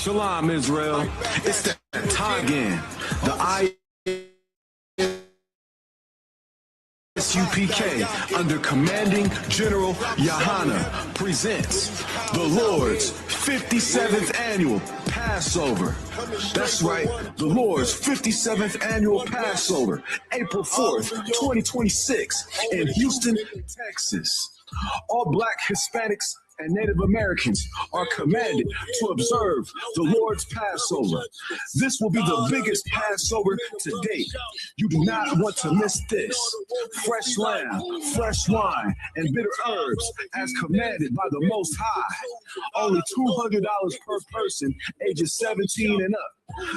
Shalom, Israel. It's that time again. The I.S.U.P.K. under Commanding General Yahana presents the Lord's 57th Annual Passover. That's right, the Lord's 57th Annual Passover, April 4th, 2026 in Houston, Texas. All Black, Hispanics, and Native Americans are commanded to observe the Lord's Passover. This will be the biggest Passover to date. You do not want to miss this. Fresh lamb, fresh wine, and bitter herbs as commanded by the Most High. Only $200 per person, ages 17 and up.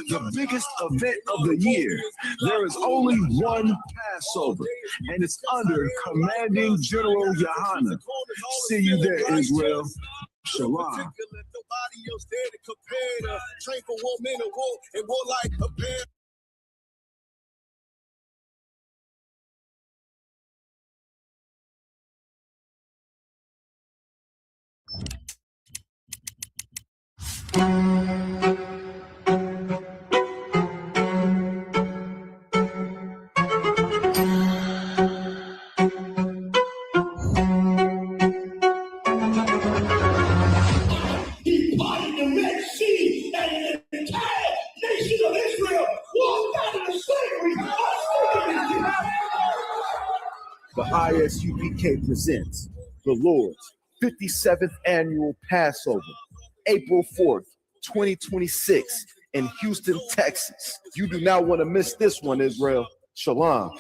The biggest event of the year. There is only one Passover, and it's under Commanding General Yahana. See you there, Israel. Shalom. The I.S.U.P.K. presents the Lord's 57th Annual Passover, April 4th, 2026 in Houston, Texas. You do not want to miss this one, Israel. Shalom.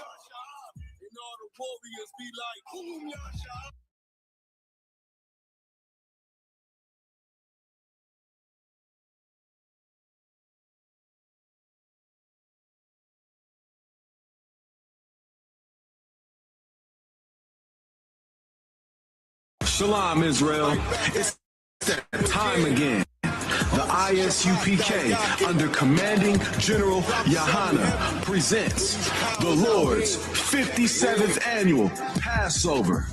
Shalom, Israel. It's that time again. The I.S.U.P.K. under Commanding General Yahana presents the Lord's 57th Annual Passover.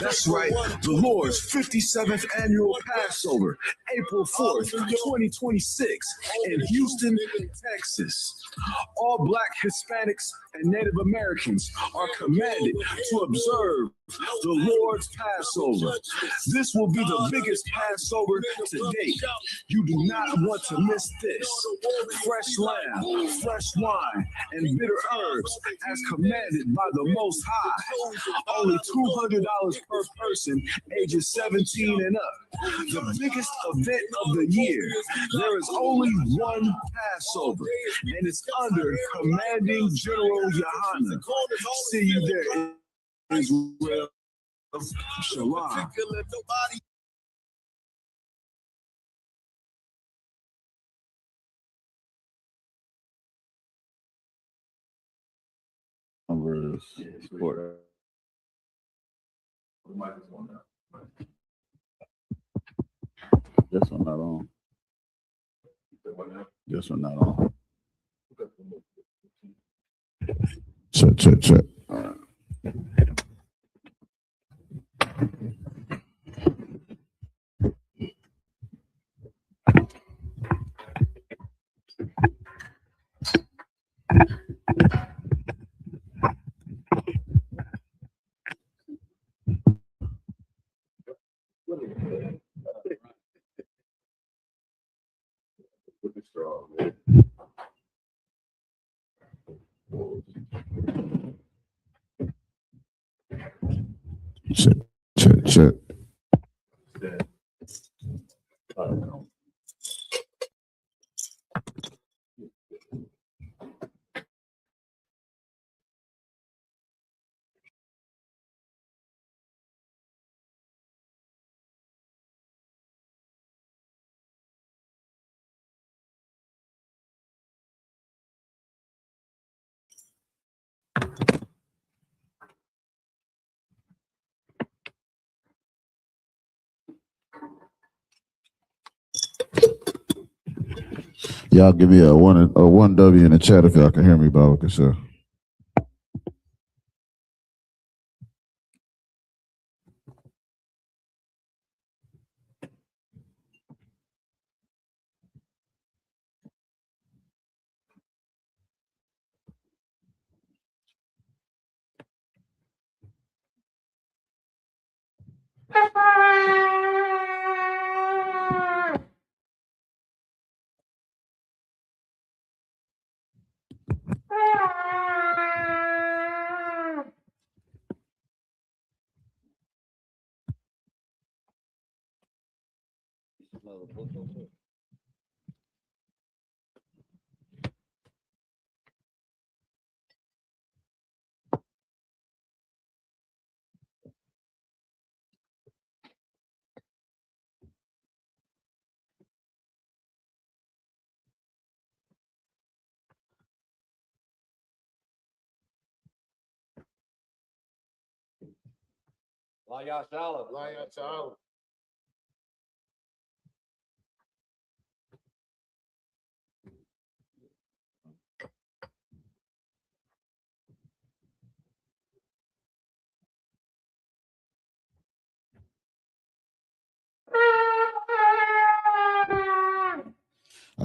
That's right, the Lord's 57th Annual Passover, April 4th, 2026 in Houston, Texas. All Black, Hispanics, and Native Americans are commanded to observe the Lord's Passover. This will be the biggest Passover to date. You do not want to miss this. Fresh lamb, fresh wine, and bitter herbs as commanded by the Most High. Only $200 per person, ages 17 and up. The biggest event of the year. There is only one Passover, and it's under Commanding General Yahana. See you there, Israel. Shalom. This one not on. This one not on. Check. All right. Check. Y'all give me a one W in the chat if y'all can hear me, Bob. Sure. I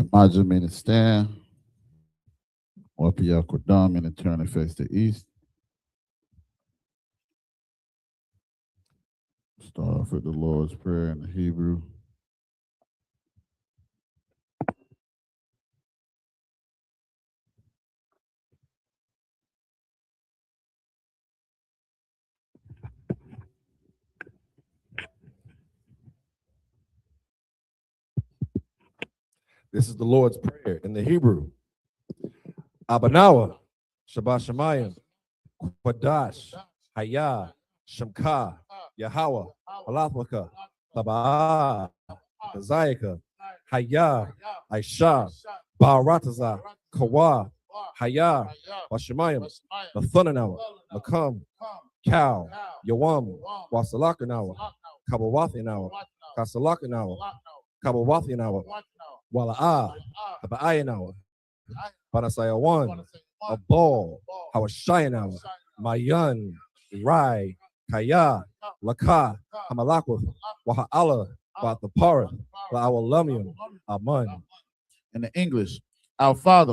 imagine me to stand. Wapia Kodam and turn and face the east. Start off with the Lord's Prayer in the Hebrew. This is the Lord's Prayer in the Hebrew. Abanawa, Shabbat Shemayim, Kwadash, Hayah, Shemka, Yahweh, Alathmaka, Taba'ah, Zayaka, Hayah, Aisha, Ba'arataza, Kawa, Hayah, Washemayim, Mathunanawa, Makam, Cow, Yawam, Wasalakanawa, Kabawathinawa, Kasalakanawa, Kabawathinawa, Wala'ah, Haba'ayanawa, Banasayawan, a ball, Hawashayanawa, Mayan, Rai, Kaya, Laka, Hamalakwah, Waha'ala, Bathapara, La'awalamium, Aman. In the English, our Father,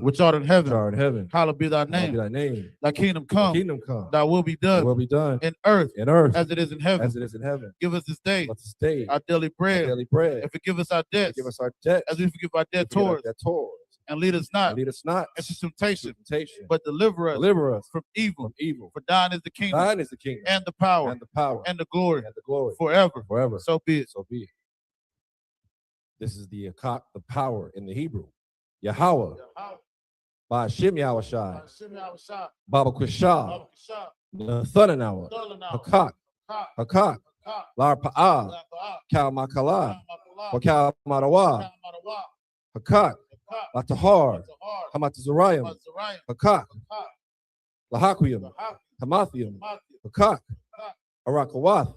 which art in heaven, Hallowed be thy be name. thy name. Thy kingdom come. Kingdom come. Thy will be Thy done. will be done In earth, as it is in heaven. Give us this day Let us day our daily bread. daily bread. And forgive us our debts, Give us our debt as we forgive our debtors. And lead us not into temptation, but deliver us from evil. For thine is the kingdom, and the power, and the glory, forever. So be it. This is the power in the Hebrew. Yahweh, Ba'ashem Yahushai, Baba Kushah, Nathanawa, Hakak, Lar Pa'ah, Kal Makala, Wakal Marawa, Hakak, Latahar, Hamatazarayim, Hakak, Lahakuyim, Hamathium, Hakak, Arakawath,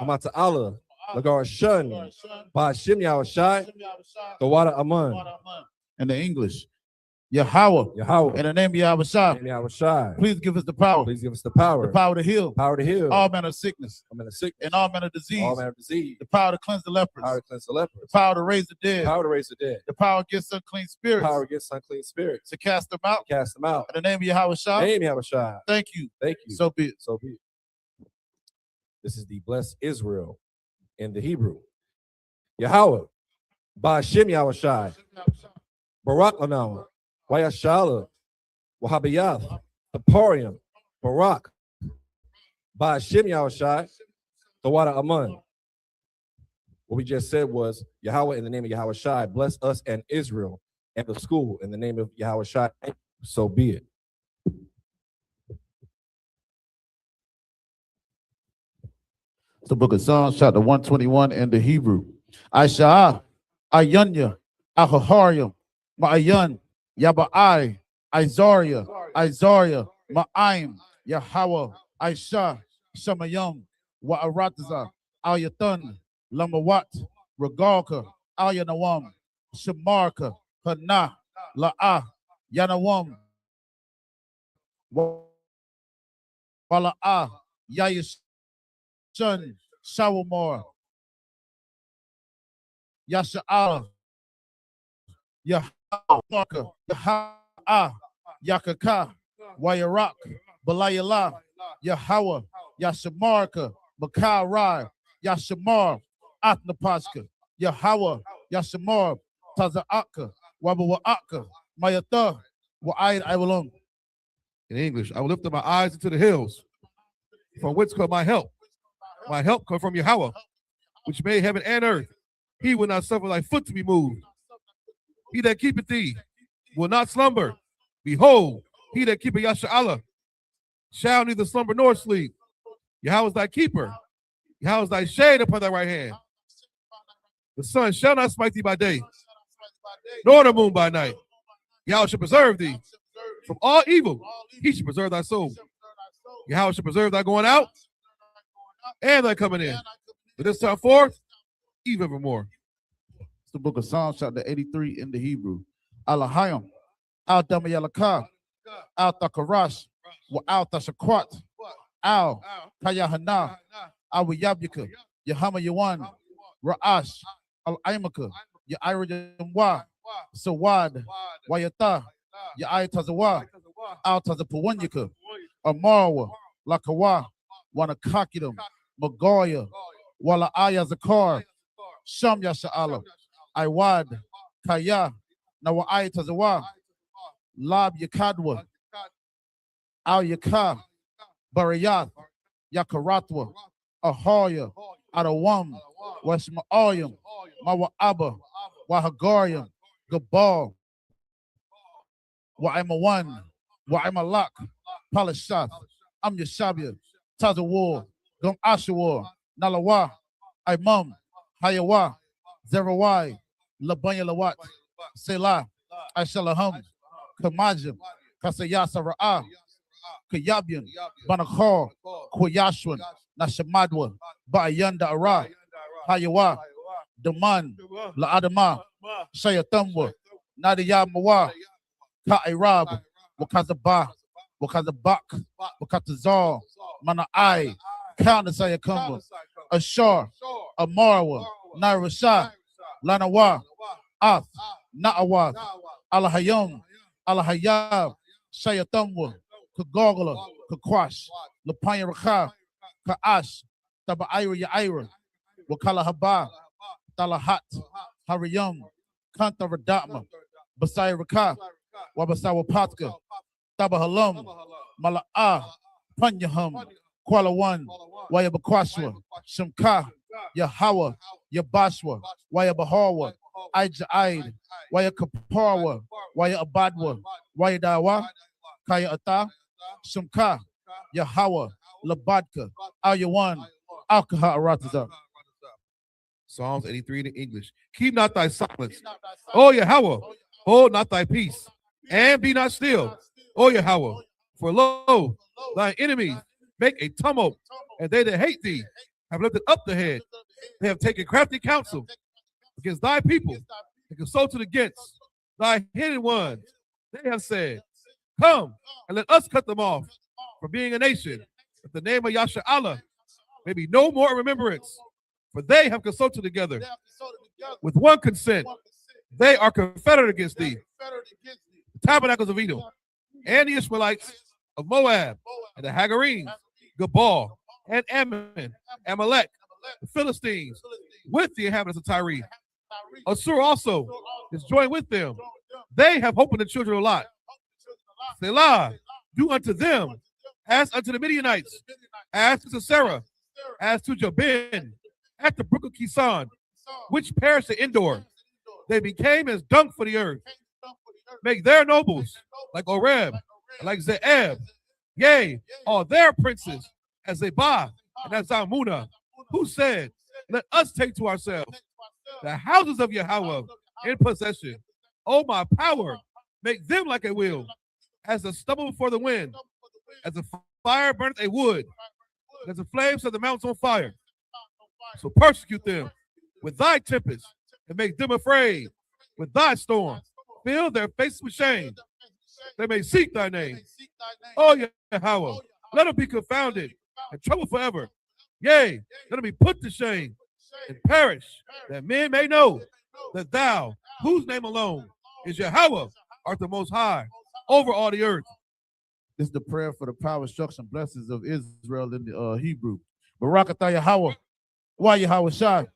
Hamata'ala, Lagarashun, Ba'ashem Yahushai, Gawada Aman. In the English, Yahweh, in the name of Yahweh, please give us the power. The power to heal. All manner of sickness. And all manner of disease. The power to cleanse the lepers. The power to raise the dead. The power against unclean spirits. To cast them out. In the name of Yahweh. Thank you. So be it. This is the blessed Israel in the Hebrew. Yahweh, Ba'ashem Yahushai, Barak Lanawa, Wayashala, Wahabiyath, Aporium, Barak, Ba'ashem Yahushai, Tawada Aman. What we just said was Yahweh in the name of Yahweh Shai, bless us and Israel and the school in the name of Yahweh Shai. So be it. It's the book of Psalms, chapter 121 in the Hebrew. I.S.U.P.K, Ayunya, Ahaharium, Ma'ayan, Yaba'ai, Izaria, Ma'aim, Yahweh, Aisha, Shamayam, Wa'arataza, Al-Yathan, Lamawat, Regalka, Al-Yanawam, Shamarka, Hana, La'ah, Yanawam, Wala'ah, Yayish, Shun, Shawamor, Yasha'ala, Yahaka, Yaha'a, Yakaka, Wayarak, Balayala, Yahweh, Yashamarka, Makar Rai, Yashamar, Atnapaska, Yahweh, Yashamar, Taza'aka, Wabawa'aka, Mayatha, Wa'aid Iwalum. In English, I will lift up my eyes into the hills, from whence come my help. My help comes from Yahweh, which made heaven and earth. he will not suffer thy foot to be moved. He that keepeth thee will not slumber. Behold, he that keepeth Yasha shall neither slumber nor sleep. Yahweh is thy keeper. Yahweh is thy shade upon thy right hand. The sun shall not smite thee by day, nor the moon by night. Yahweh shall preserve thee from all evil. He shall preserve thy soul. Yahweh shall preserve thy going out and thy coming in. But this time forth, even evermore. It's the book of Psalms, chapter 83 in the Hebrew. Alahayim, Al Damayalaka, Al Takarash, Wa Al Tashakwat, Al Kayahana, Al Yabyaka, Yahama Yawan, Ra'ash, Al Aimaka, Yairajamwa, Sawad, Wayata, Yaitazawa, Al Tazapawanyaka, Amarwa, Lakawa, Wanakakidam, Magoya, Wala Aya Zakar, Sham Yasha'ala, Iwad, Kaya, Nawa Ayatazawa, Lab Yakadwa, Al Yaka, Barayath, Yakaratwa, Ahoya, Adawam, Washma'ayam, Mawa Abba, Wahagariam, Gabal, Wa'amawan, Wa'amalak, Palashath, Am Yashabia, Tazawar, Gum Ashawar, Nalawa, Imam, Hayawa, Zerawai, Labanya Lawat, Selah, Ashalaham, Kamajim, Kasayasa Ra'a, Kayabian, Banakar, Koyashwan, Nashamadwa, Ba'ayanda Ara, Hayawa, Daman, La'adama, Shayatamwa, Nadia Mawa, Ka'irab, Wakazaba, Wakazabak, Wakatazar, Mana'ai, Kanasayakamba, Ashar, Amarwa, Nairashah, Lanawa, Ath, Na'awath, Alahayam, Alahayab, Shayatamwa, Kagogla, Kakwash, Lapanya Rakha, Ka'ash, Taba'ira Ya'ira, Wakala Haba, Talahat, Hariyam, Kanta Radatma, Basai Rakha, Wabasawa Patka, Tabahalam, Mala'ah, Panyaham, Kuala One, Wayabakwashwa, Shamka, Yahawa, Yabashwa, Wayabahawa, Aija'aid, Wayakaparwa, Wayabadwa, Wayadawa, Kaya Ata, Shamka, Yahawa, Labadka, Ayawan, Alkaha Arataza. Psalms 83 in English. Keep not thy silence, O Yahweh, hold not thy peace, and be not still, O Yahweh. For lo, thy enemies make a tumult, and they that hate thee have lifted up the head. They have taken crafty counsel against thy people, and consulted against thy hidden ones. They have said, come, and let us cut them off from being a nation, that the name of Yasha Allah may be no more in remembrance. For they have consulted together with one consent. They are confederate against thee. The tabernacles of Edom, and the Ishmaelites of Moab, and the Hagarenes, Gabal, and Ammon, Amalek, the Philistines, with the inhabitants of Tyre. Assur also is joined with them. They have hope in the children of Lot. Selah, do unto them as unto the Midianites, as to Sarah, as to Jabin, at the brook of Kison, which perished at Endor. They became as dung for the earth. Make their nobles like Oreb, and like Zeeb, yea, all their princes as Zebah and as Zalmunna, who said, let us take to ourselves the houses of Yahweh in possession. O my power, make them like a wheel, as the stubble before the wind, as the fire burneth a wood, as the flames set the mountains on fire. So persecute them with thy tempest, and make them afraid with thy storm. Fill their faces with shame. They may seek thy name. O Yahweh, let them be confounded and troubled forever. Yea, let them be put to shame and perish, that men may know that thou, whose name alone is Yahweh, art the most high over all the earth. This is the prayer for the power, instruction, blessings of Israel in the Hebrew. Barakatah Yahweh, Wa Yahweh Shai,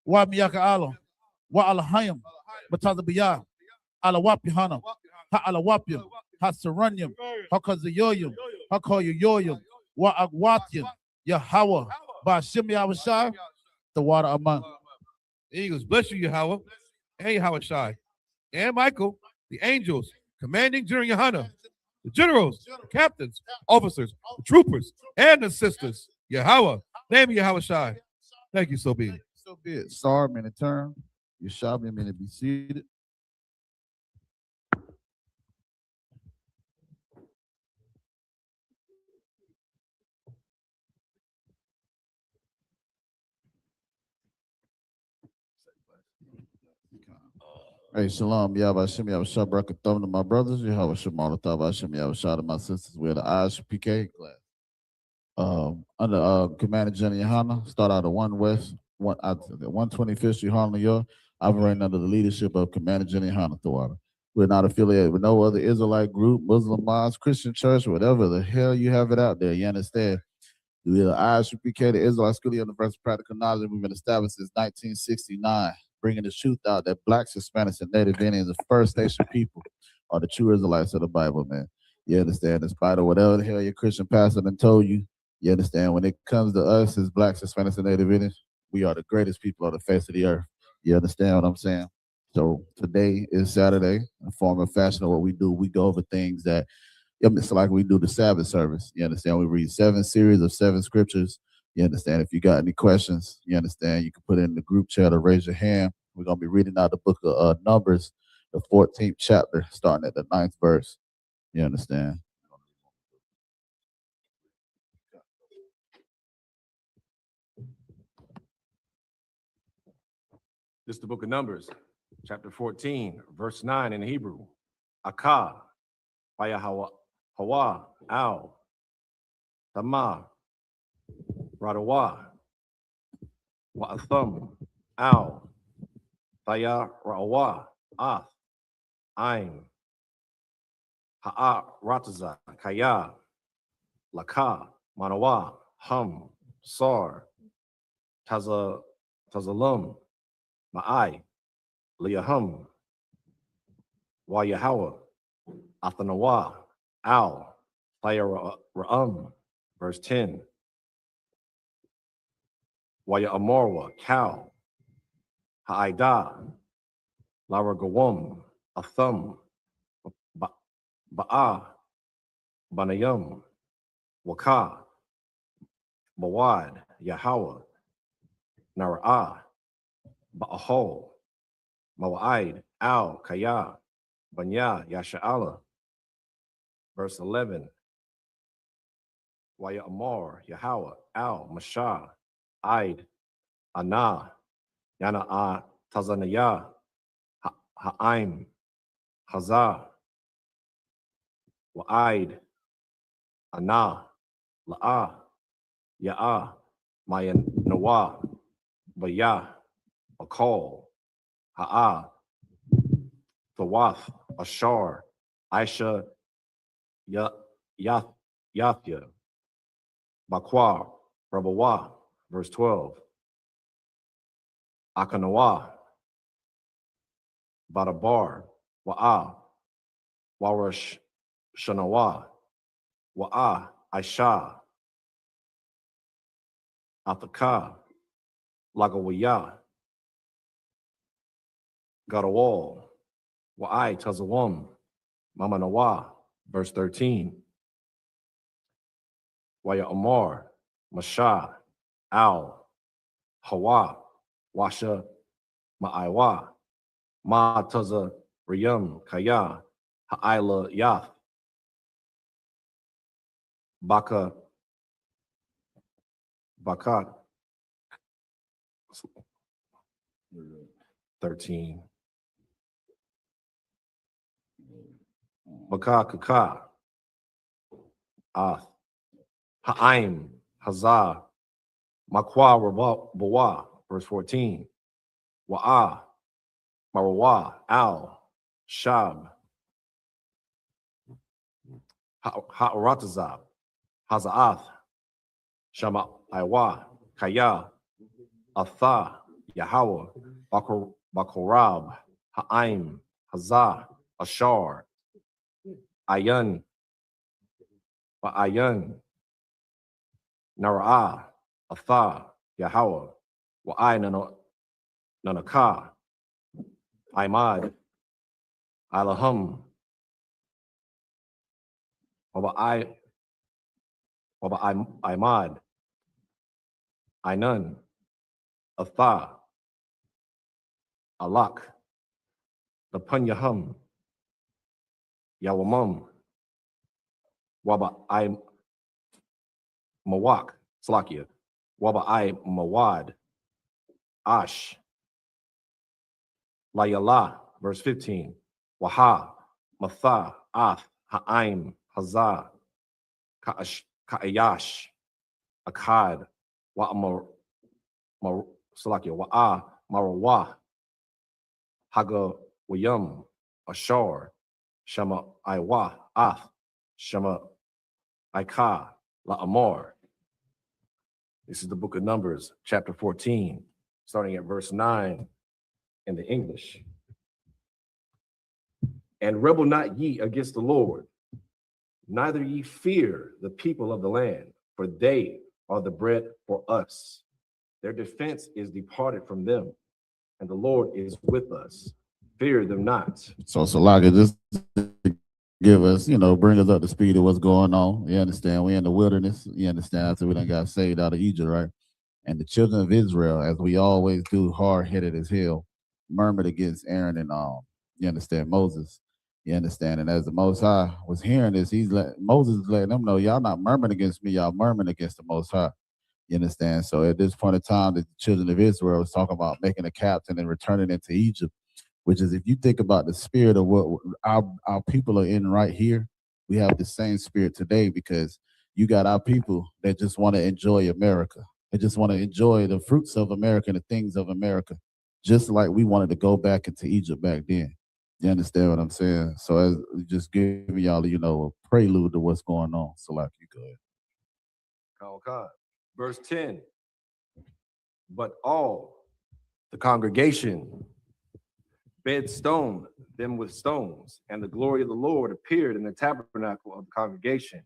Wa Miyaka Allah, Wa Alahayim, Batazabiyah, Alawap Yahana, Ha Alawapyam, Ha Saranyam, Ha Kazayoyam, Ha Koyoyoyam, Wa Agwatyam, Yahweh, Ba Shem Yahweh Shai, the water among. Eagles, bless you, Yahweh, and Yahweh Shai, and Michael, the angels, commanding General Yohana, the generals, the captains, officers, the troopers, and the sisters. Yahweh, name of Yahweh Shai. Thank you, so be it. So be it. Sar, meaning turn. Yeshabia, meaning be seated. Hey, shalom, Yahweh Hashem, Yahweh Shah, Barakatham to my brothers, Yahweh Shemar, Yahweh Hashem, Yahweh Shah to my sisters. We're the I.S.U.P.K class. Under Commander Jenny Yohana, start out of 1 West, 125th Street, Harlem, New York, operating under the leadership of Commander Jenny Yohana Thawada. We're not affiliated with no other Israelite group, Muslim mosque, Christian church, whatever the hell you have it out there, you understand? We're the I.S.U.P.K, the Israelite School of Universal Practical Knowledge. We've been established since 1969. Bringing the truth out that Blacks, Hispanics, and Native Indians, the First Nation people, are the true Israelites of the Bible, man. You understand? In spite of whatever the hell your Christian pastor done told you, you understand? When it comes to us as Blacks, Hispanics, and Native Indians, we are the greatest people on the face of the earth. You understand what I'm saying? So today is Saturday, in form and fashion of what we do. We go over things that, it's like we do the Sabbath service. You understand? We read 7 series of 7 scriptures. You understand? If you got any questions, you understand, you can put it in the group chat or raise your hand. We're going to be reading out the book of Numbers, the 14th chapter, starting at the 9th verse. You understand? This is the book of Numbers, chapter 14, verse 9 in Hebrew. Akah, Hawa, Al, Tama, Radawa, Wa'atham, Al, Thaya, Ra'awa, Ath, Ain, Ha'a, Rataza, Kaya, Laka, Manawa, Hum, Sar, Tazalum, Ma'ai, Liyahum, Wa Yahweh, Athanawa, Al, Thaya Ra'am, verse 10. Waya Amorwa, Cow, Ha'ida, Laragawum, Athum, Ba'a, Banayum, Waka, Bawad, Yahweh, Nara'ah, Ba'ahol, Mawa'id, Al, Kaya, Banya, Yasha'ala, verse 11. Waya Amor, Yahweh, Al, Mashah, Aid, Ana, Yana Tazanaya, Ha'aim, Hazah, Wa'aid, Ana, La'ah, Ya'ah, Mayan Nawa, Bayah, Akol, Ha'ah, Tawath, Ashar, Aisha, Yathya, Bakwa, Rabawa, verse 12. Akanawa, Badabar, Wa'a, Warash Shanawa, Wa'a, Aisha, Athaka, Lagawaya, Gadawal, Wa'ai Tazawam, Mamanawa, verse 13. Waya Amar, Masha, Al, Hawa, Washa, Ma'aiwa, Ma Taza Riyam, Kaya, Ha'ila Yath, Baka, Bakat, 13. Baka Kaka, Ath, Ha'aim, Hazah, Makwa Bawa, verse 14. Wa'a, Marawa, Al, Shab, Ha'aratazab, Haza'ath, Shama Iwa, Kaya, Atha, Yahweh, Bakorab, Ha'aim, Hazah, Ashar, Ayan, Ba'ayan, Nara'ah, Atha, Yahweh, Wa'ain Nanaka, Imad, Alahum, Waba Imad, Ainun, Atha, Alak, Napunyahum, Yawamum, Waba I Mawak, Slakia, Waba I Mawad, Ash, Layala, verse 15, Waha, Matha, Ath, Ha'aim, Hazah, Ka'ayash, Akkad, Wa'amar, Salakia, Wa'a, Marawah, Hagawayum, Ashar, Shema Iwa, Ath, Shema Ika, La'amor. This is the book of Numbers, chapter 14, starting at verse 9 in the English. And rebel not ye against the Lord, neither ye fear the people of the land, for they are the bread for us. Their defense is departed from them, and the Lord is with us. Fear them not. So Salaga, just give us, bring us up to speed of what's going on. You understand? We're in the wilderness. You understand? After we done got saved out of Egypt, right? And the children of Israel, as we always do, hard-headed as hell, murmured against Aaron and you understand, Moses. You understand? And as the Most High was hearing this, Moses is letting them know, y'all not murmuring against me, y'all murmuring against the Most High. You understand? So at this point in time, the children of Israel was talking about making a captain and returning into Egypt, which is, if you think about the spirit of what our people are in right here, we have the same spirit today, because you got our people that just want to enjoy America. They just want to enjoy the fruits of America and the things of America, just like we wanted to go back into Egypt back then. You understand what I'm saying? So as just giving y'all, a prelude to what's going on. So like, you go ahead. Okay. Verse 10. But all the congregation bed stone them with stones, and the glory of the Lord appeared in the tabernacle of the congregation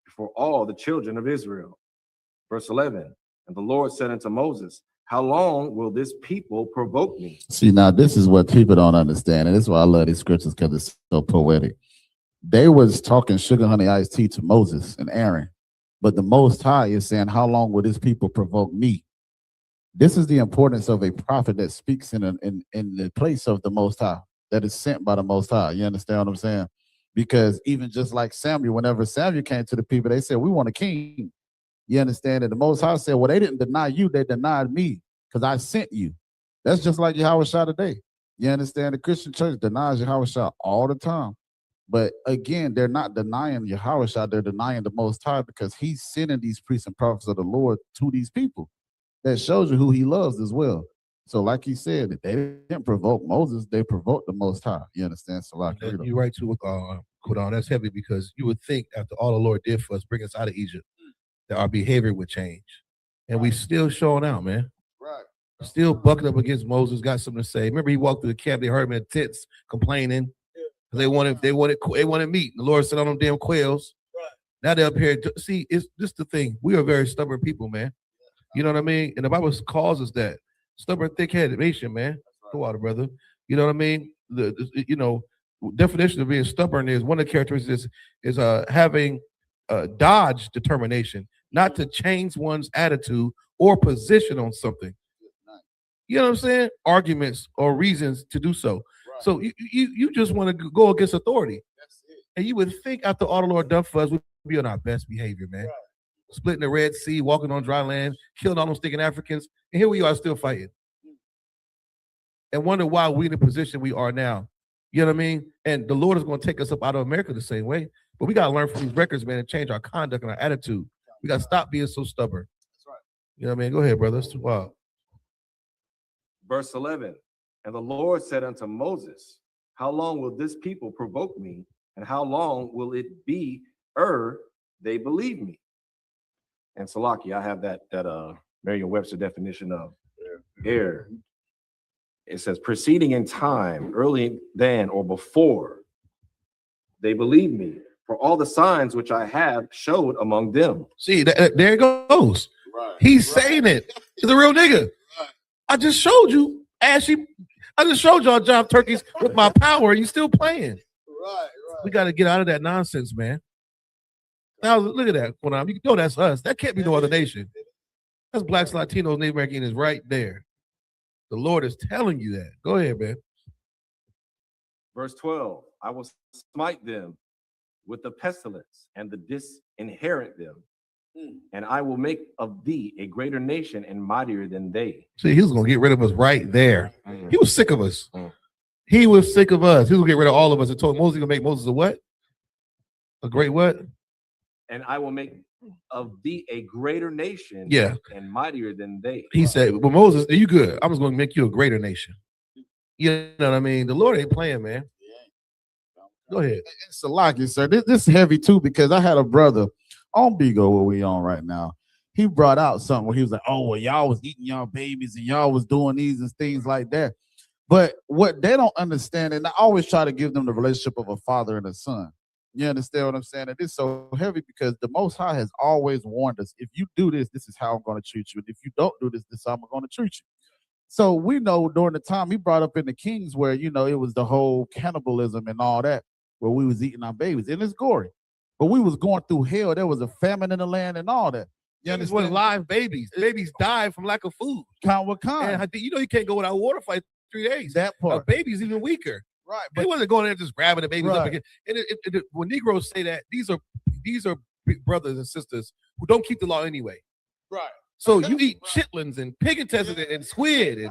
before all the children of Israel. Verse 11. And the Lord said unto Moses, how long will this people provoke me? See, now this is what people don't understand, and this is why I love these scriptures, because it's so poetic. They was talking sugar, honey, iced tea to Moses and Aaron, but the Most High is saying, how long will this people provoke me? This is the importance of a prophet that speaks in the place of the Most High, that is sent by the Most High. You understand what I'm saying? Because even just like Samuel, whenever Samuel came to the people, they said, we want a king. You understand? And the Most High said, well, they didn't deny you, they denied me, because I sent you. That's just like Yahushua today. You understand? The Christian church denies Yahushua all the time. But again, they're not denying Yahushua, they're denying the Most High, because he's sending these priests and prophets of the Lord to these people. That shows you who he loves as well. So like he said, they didn't provoke Moses, they provoked the Most High. You understand? So like, you're right too, Quran. That's heavy, because you would think after all the Lord did for us, bring us out of Egypt, that our behavior would change. And we still showing out, man. Right. Still bucking up against Moses, got something to say. Remember, he walked through the camp, they heard him in tents complaining. They wanted meat. The Lord sent on them damn quails. Right. Now they're up here. See, it's just the thing. We are very stubborn people, man. You know what I mean? And the Bible calls us that. Stubborn, thick-headed nation, man. Go out, brother. You know what I mean? The definition of being stubborn is, one of the characteristics is having dodge determination, not to change one's attitude or position on something. You know what I'm saying? Arguments or reasons to do so. Right. So you just want to go against authority. That's it. And you would think after all the Lord done for us, we'd be on our best behavior, man. Right. Splitting the Red Sea, walking on dry land, killing all those stinking Africans, and here we are still fighting. And wonder why we're in the position we are now. You know what I mean? And the Lord is going to take us up out of America the same way. But we got to learn from these records, man, and change our conduct and our attitude. We got to stop being so stubborn. That's right. You know what I mean? Go ahead, brother. That's too wild. Verse 11. And the Lord said unto Moses, how long will this people provoke me? And how long will it be they believe me? And Salaki, I have that Merriam-Webster definition of error. It says, proceeding in time, early than or before they believe me, for all the signs which I have showed among them. See, there it goes. Right. He's saying it. He's a real nigga. Right. I just showed you I just showed y'all job turkeys with my power, and you still playing. Right. We got to get out of that nonsense, man. Now look at that. You know that's us. That can't be no other nation. That's blacks, Latinos, Native Americans right there. The Lord is telling you that. Go ahead, man. Verse 12, I will smite them with the pestilence and the disinherit them, and I will make of thee a greater nation and mightier than they. See, he was going to get rid of us right there. He was sick of us. He was sick of us. He was going to get rid of all of us and told Moses he's going to make Moses a what? A great what? And I will make of thee a greater nation and mightier than they. He said, well, Moses, are you good? I was going to make you a greater nation. You know what I mean? The Lord ain't playing, man. Go ahead. It's a lot, sir. This is heavy too, because I had a brother on Bigo where we on right now. He brought out something where he was like, oh, well, y'all was eating y'all babies and y'all was doing these and things like that. But what they don't understand, and I always try to give them the relationship of a father and a son. You understand what I'm saying? And it's so heavy because the Most High has always warned us, if you do this, this is how I'm going to treat you. And if you don't do this, this is how I'm going to treat you. So we know during the time he brought up in the Kings where, you know, it was the whole cannibalism and all that, where we was eating our babies. And it's gory. But we was going through hell. There was a famine in the land and all that. You understand? Live babies. Babies died from lack of food. What kind? And you know you can't go without water for like 3 days. That part. A baby's even weaker. Right. But he wasn't going there just grabbing the babies up again. And when Negroes say that, these are big brothers and sisters who don't keep the law anyway. Right. So you eat chitlins and pig intestines and squid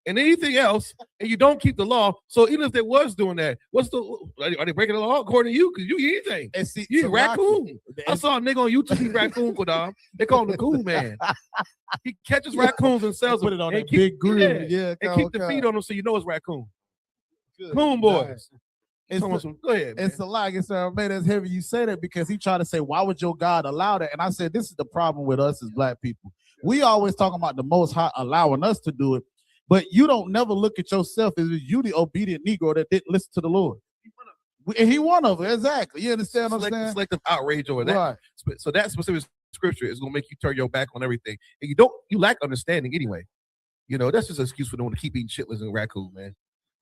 and anything else, and you don't keep the law. So even if they was doing that, are they breaking the law according to you? Because you eat anything. And see, you eat raccoon. I saw a nigga on YouTube eat raccoon, Kodam. They call him the cool man. He catches raccoons and sells them. Put it on that big grill. Yeah, and keep the feet on them so you know it's raccoon. Coon boys. Go ahead. It's a lie. Sir, man, that's heavy. You say that because he tried to say, why would your God allow that? And I said, this is the problem with us as black people. We always talking about the Most High allowing us to do it, but you don't never look at yourself as you the obedient Negro that didn't listen to the Lord. And he one of them, exactly. You understand what I'm saying? Selective outrage over that. Right. So that specific scripture is gonna make you turn your back on everything, and you lack understanding anyway. You know, that's just an excuse for them to keep eating chitlins and raccoon, man.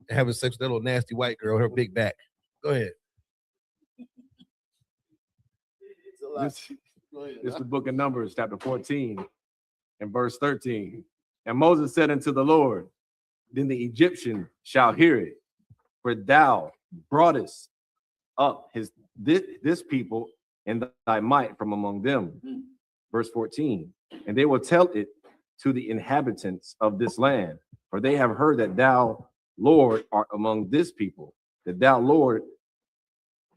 And having sex with that little nasty white girl, her big back. Go ahead. This is the book of Numbers, chapter 14, and verse 13. And Moses said unto the Lord, then the Egyptian shall hear it, for thou broughtest up this people in thy might from among them. Verse 14. And they will tell it to the inhabitants of this land, for they have heard that thou, Lord, art among this people, that thou, Lord,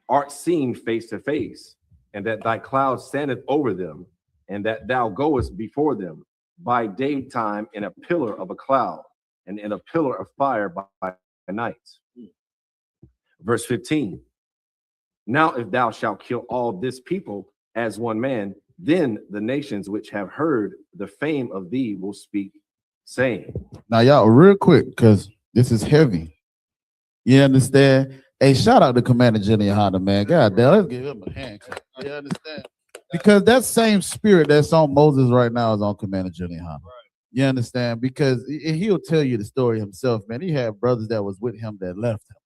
art seen face to face, and that thy cloud standeth over them, and that thou goest before them by daytime in a pillar of a cloud, and in a pillar of fire by night. Verse 15. Now if thou shalt kill all this people as one man, then the nations which have heard the fame of thee will speak, saying. Now, y'all, real quick, because this is heavy. You understand? Hey, shout out to Commander Jenny Honda, man. God damn, let's give him a hand. You understand? Because that same spirit that's on Moses right now is on Commander Jenny Honda. You understand? Because he'll tell you the story himself, man. He had brothers that was with him that left him.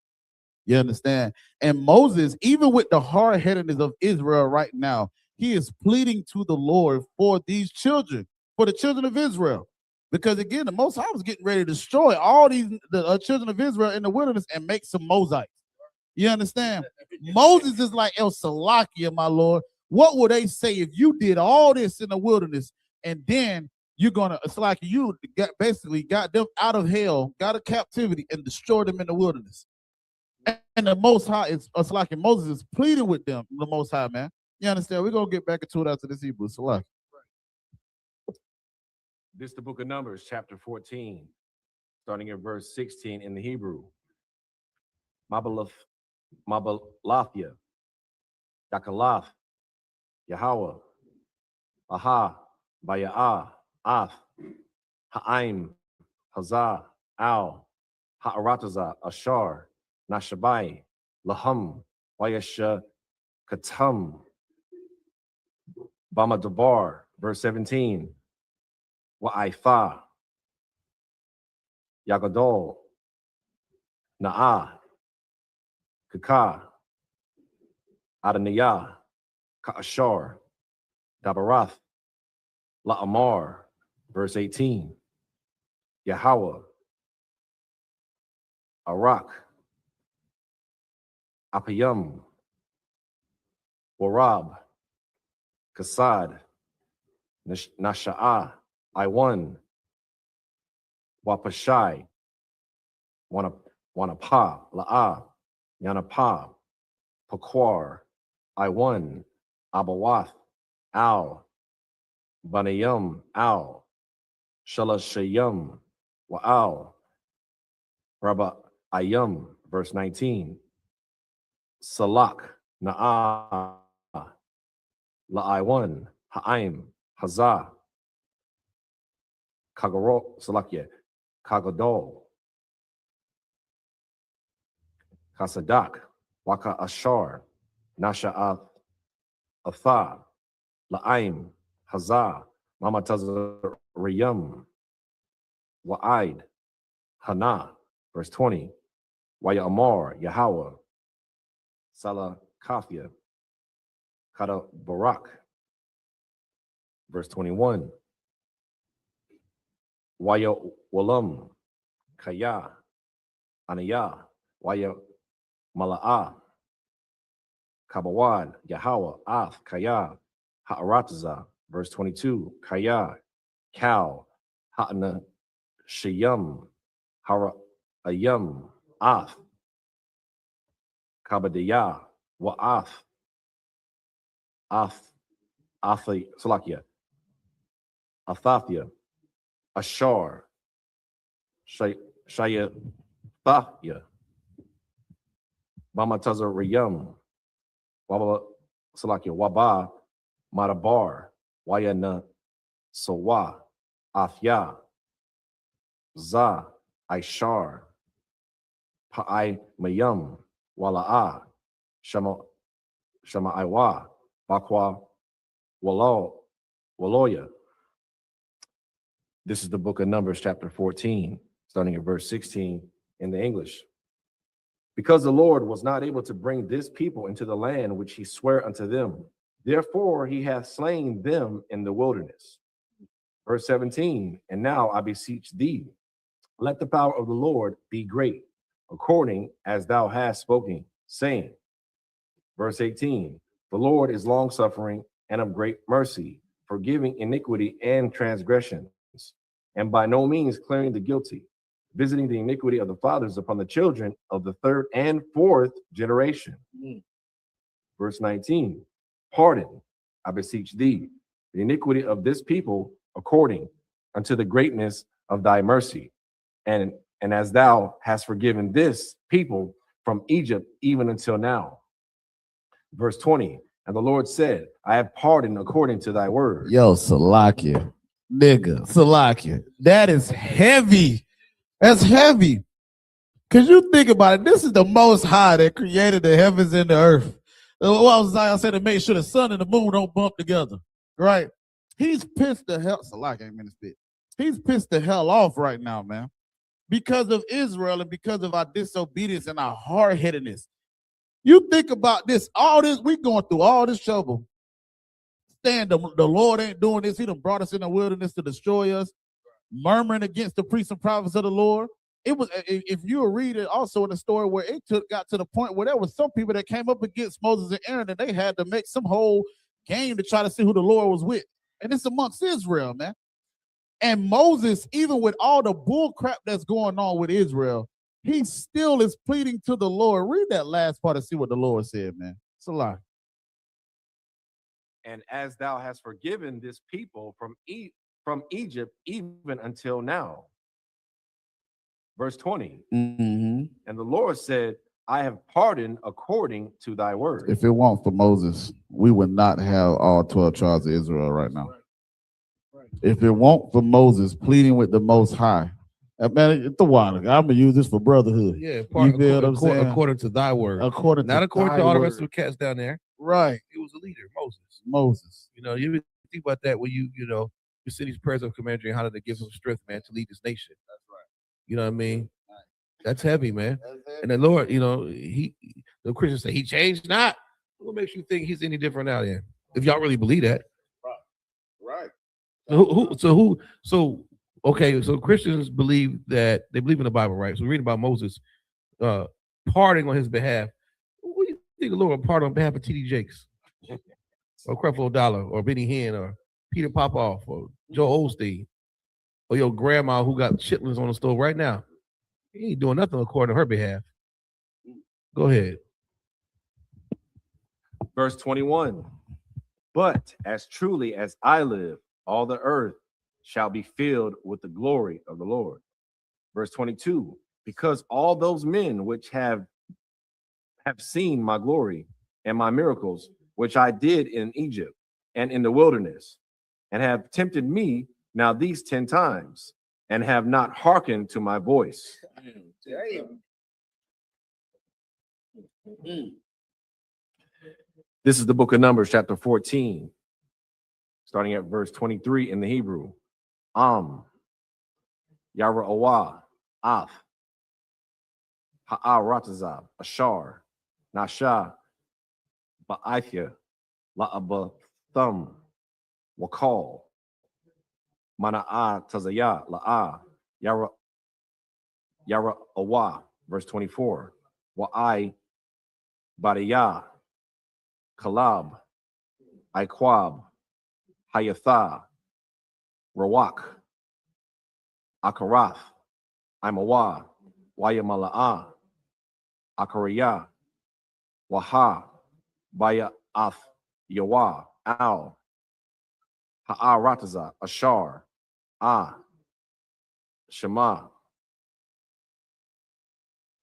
You understand? And Moses, even with the hard-headedness of Israel right now, he is pleading to the Lord for these children, for the children of Israel. Because again, the Most High was getting ready to destroy all the children of Israel in the wilderness and make some Mozites. You understand? Moses is like El Salakia, my Lord. What would they say if you did all this in the wilderness and then you're gonna, it's like you basically got them out of hell, got a captivity, and destroyed them in the wilderness? And the Most High it's like Moses is pleading with them, the Most High, man. You understand? We're gonna get back into it after this Hebrew. Salak. This is the book of Numbers, chapter 14, starting at verse 16 in the Hebrew. Mabalathia, Yakalath, Yahweh, Aha, Baya'ah, Ath, Ha'im, Hazah, Al, Ha'aratazah, Ashar, Nashabai, Laham, Wayasha, Katam, Bamadabar, verse 17. Wa'aifa, Yagadol, Na'ah, Kaka, Adaniyah, Ka'ashar, Dabarath, La'amar, verse 18, Yahweh, Arak, Apiyam, Warab, Kasad, Nasha'ah, I1, Wapashai, Wanapa, La'ah, Yanapa, Pakwar, I1, Abawath, Al, Banayam, Al, Shalashayam, Wa'al, Rabba Ayam, verse 19, Salak, Na'ah, La'ai1, Ha'aim, Hazah, Kagaro, Salakia, Kagadol, Kasadak, Waka Ashar, Nasha'ath, Atha, La'aim, Hazah, Mamatazar Riyam, Wa'id, Hana, verse 20, Waya Amar, Yahweh, Salah Kafia, Kada Barak, verse 21, Waya Walam, Kaya, Anaya, Waya Mala'ah, Kabawad, Yahweh, Ath, Kaya, Ha'aratza, verse 22, Kaya, Kal, Ha'na Shayam, Hara Ayam, Ath, Kabadiyah, Wa'ath, Athi, Salakia, Athathia, Ashar, Shayathahya, Mamatazar Riyam, Waba, Salakia, Waba, Madabar, Wayana, Sawa, Afya, Za, Aishar, Pa'ai Mayam, Wala'ah, Shama Iwa, Bakwa, Waloya. This is the book of Numbers, chapter 14, starting at verse 16 in the English. Because the Lord was not able to bring this people into the land which he sware unto them, therefore he hath slain them in the wilderness. Verse 17, and now I beseech thee, let the power of the Lord be great, according as thou hast spoken, saying. Verse 18, the Lord is long-suffering and of great mercy, forgiving iniquity and transgressions, and by no means clearing the guilty, visiting the iniquity of the fathers upon the children of the third and fourth generation. Verse 19, pardon, I beseech thee, the iniquity of this people according unto the greatness of thy mercy, and as thou hast forgiven this people from Egypt even until now. Verse 20, and the Lord said, I have pardoned according to thy word. Yo, Salakia, nigga, Salakia, that is heavy. That's heavy. Because you think about it, this is the Most High that created the heavens and the earth. What was I said to make sure the sun and the moon don't bump together, right? He's pissed the hell, Salakia ain't meant to spit. He's pissed the hell off right now, man, because of Israel and because of our disobedience and our hard-headedness. You think about this, all this, we going through all this trouble. Stand, the Lord ain't doing this. He done brought us in the wilderness to destroy us, murmuring against the priests and prophets of the Lord. It was, if you were reading also in the story where it got to the point where there was some people that came up against Moses and Aaron and they had to make some whole game to try to see who the Lord was with. And it's amongst Israel, man. And Moses, even with all the bull crap that's going on with Israel, he still is pleading to the Lord. Read that last part and see what the Lord said, man. It's a lie. And as thou hast forgiven this people from Egypt even until now. Verse 20. And the Lord said, I have pardoned according to thy word. If it weren't for Moses, we would not have all 12 tribes of Israel right now. If it weren't for Moses pleading with the Most High, man, it's the water. I'm gonna use this for brotherhood. Yeah, according to thy word. According not to according thy to all the word. rest of the cats down there. Right. He was a leader, Moses. Moses. You know, you think about that when you see these prayers of Commander and how to give him strength, man, to lead this nation. That's right. You know what I mean? That's heavy, man. And the Lord, the Christians say he changed not. What makes you think he's any different now then? If y'all really believe that. Right. So Christians believe that they believe in the Bible, right? So we're reading about Moses pardoning on his behalf. What do you think the Lord would pardon on behalf of T.D. Jakes? Or Creflo Dollar, or Benny Hinn, or Peter Popoff, or Joe Osteen, or your grandma who got chitlins on the stove right now? He ain't doing nothing according to her behalf. Go ahead. Verse 21. But as truly as I live, all the earth shall be filled with the glory of the Lord. Verse 22. Because all those men which have seen my glory and my miracles, which I did in Egypt and in the wilderness, and have tempted me now these 10 times, and have not hearkened to my voice. This is the book of Numbers, chapter 14, starting at verse 23 in the Hebrew. Yara'awah, Af, Ha'aratazah, Ashar, Nasha, Ba'ithya, La'abathum, Wakal, Mana'a Tazayah, La'a, Yara'awah, verse 24. Wa'ai, Bariyah, Kalab, Iquab, Hayatha, Rawak, Akarath, Imawa, Wayamala'a, Akariyah, Waha, Baya'ath, Yawa, Al, Ha'arataza, Ashar, Shema,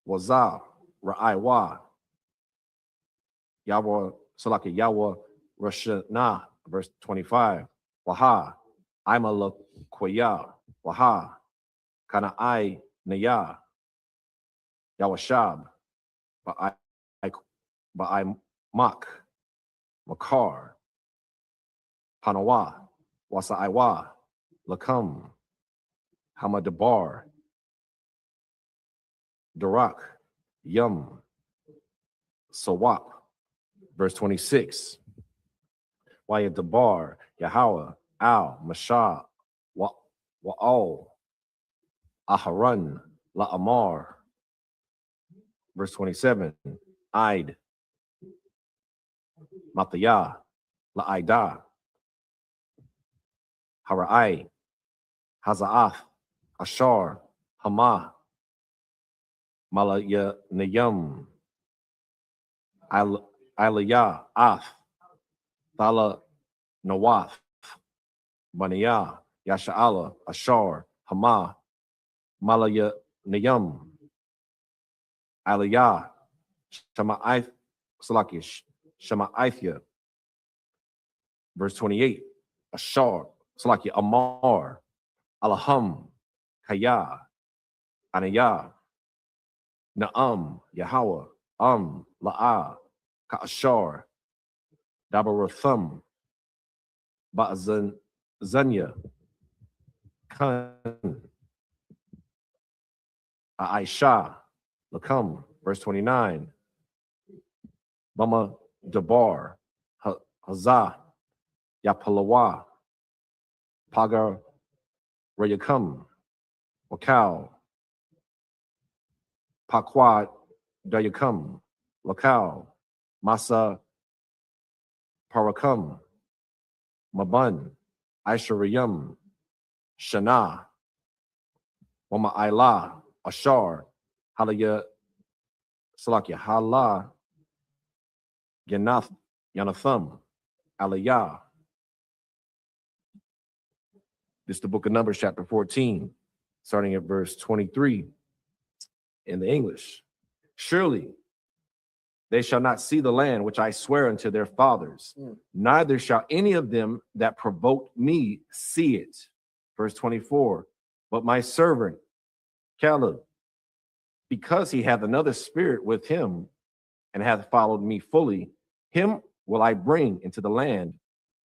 Wazah, Ra'aiwa, Yahweh, Salaki Yahweh, Rashana, verse 25. Waha, Imalakwaya, Waha, Kana'ai Naya, Yawashab, Ba'ai Mak, Makar, Panawa, Wasa'aiwa, Lakam, Hamadabar, Darak, Yum, Sawak, verse 26. Wayadabar, Yahweh, Al, Mashah, Wa'al, Aharan, La'amar, verse 27. Aid, Matayah, La'aidah, Hara'ai, Haza'ath, Ashar, Hama, Malayanayam, Aliyah, Ath, Thala, Nawath, Baniyah, Yasha'ala, Ashar, Hama, Malayanayam, Aliyah, Shama'ith, Salakish, Shama'ithya, verse 28. Ashar, Salaki, Amar, Alaham, Kaya, Aniyah, Na'am, Yahweh, La'a, Ka'ashar, Dabaratham, Ba'zanya, Kan, Aisha, Lakam, verse 29. Bama Dabar, Hazah, Yapalawa, Pagar, Rayakam, Wakal, Pakwa Dayakam, Wakal, Masa Parakam, Maban, Aisharayam, Shana, Wama Ayla, Ashar, Halaya, Salakia, Hala, Yanath, Yanatham, Aliyah. This is the book of Numbers, chapter 14, starting at verse 23 in the English. Surely they shall not see the land which I swear unto their fathers, neither shall any of them that provoked me see it. Verse 24. But my servant Caleb, because he hath another spirit with him and hath followed me fully, him will I bring into the land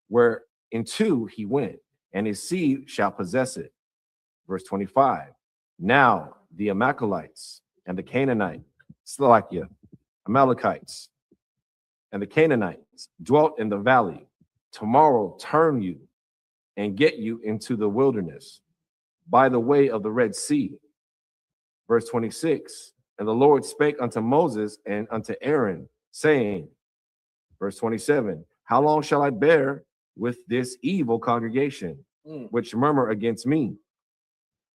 whereinto he went, and his seed shall possess it. Verse 25. Now the Amalekites and the Canaanites, Slakia, Amalekites, and the Canaanites dwelt in the valley. Tomorrow turn you and get you into the wilderness by the way of the Red Sea. Verse 26, and the Lord spake unto Moses and unto Aaron, saying, verse 27, how long shall I bear with this evil congregation, which murmur against me?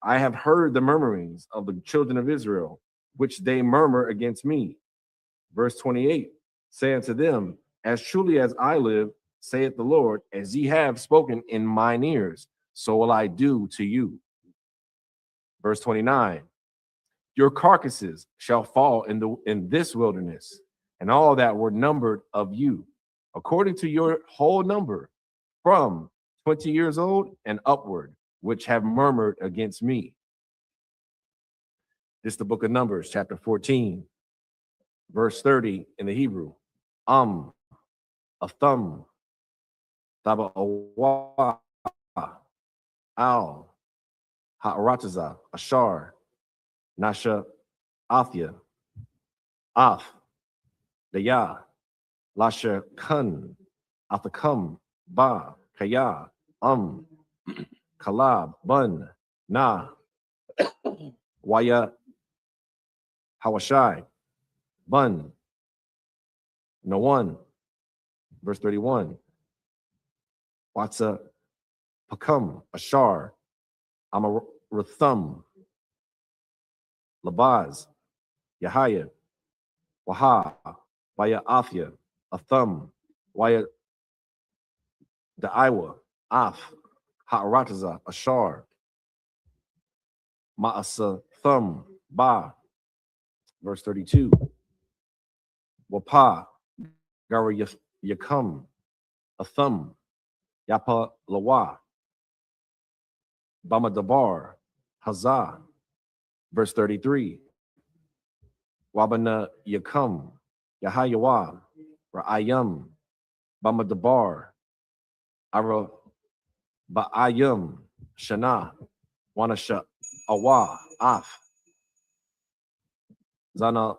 I have heard the murmurings of the children of Israel, which they murmur against me. Verse 28, say unto them, as truly as I live, saith the Lord, as ye have spoken in mine ears, so will I do to you. Verse 29, your carcasses shall fall in this wilderness, and all that were numbered of you, according to your whole number, from 20 years old and upward, which have murmured against me. This is the book of Numbers, chapter 14, verse 30 in the Hebrew. A thumb, Taba Awa, Al, Ha'arataza, Ashar, Nasha, Athia, Af, Daya, Lasha Kun, Athakam, Ba, Kaya, Kalab, Bun, Na, Waya, Hawashai, Bun, No one. Verse 31. Watsa, Pakam, Ashar, Amarathum, Labaz, Yahaya, Waha, Waya Afia, Athum, Waya Daiwa, Af, Ha'arataza, Ashar, Ma'asa Thum, Ba. Verse 32. Wapa, Gara Yakum, Athum, Yapa Lawa, Bamadabar, Hazah. Verse 33. Wabana Yakum, Yahayawa, Ra'ayam, Bamadabar, Ara Ba'ayam, Shana, Wanasha Awa, Af, Zana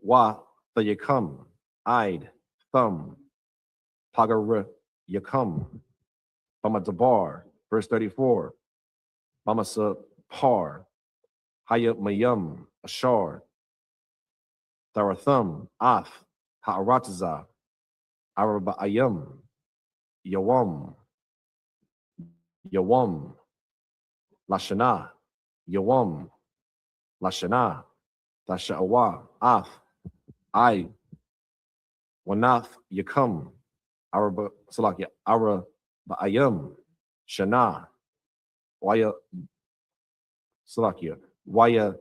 Wa Yakum, Ide, Thumb, Pagara Yakum, Bamadabar. Verse 34. Bamasa Par, Hayat Mayum, Ashar, Tharathum, Af, Ha'arataza, Araba'ayam, Yawam, Lashana, Yawam, Lashana, Tasha'awa, Af, I, Wanath, Yakum, Araba, Salakia, Araba'ayam, Shana, Waya, Salakia, Waya,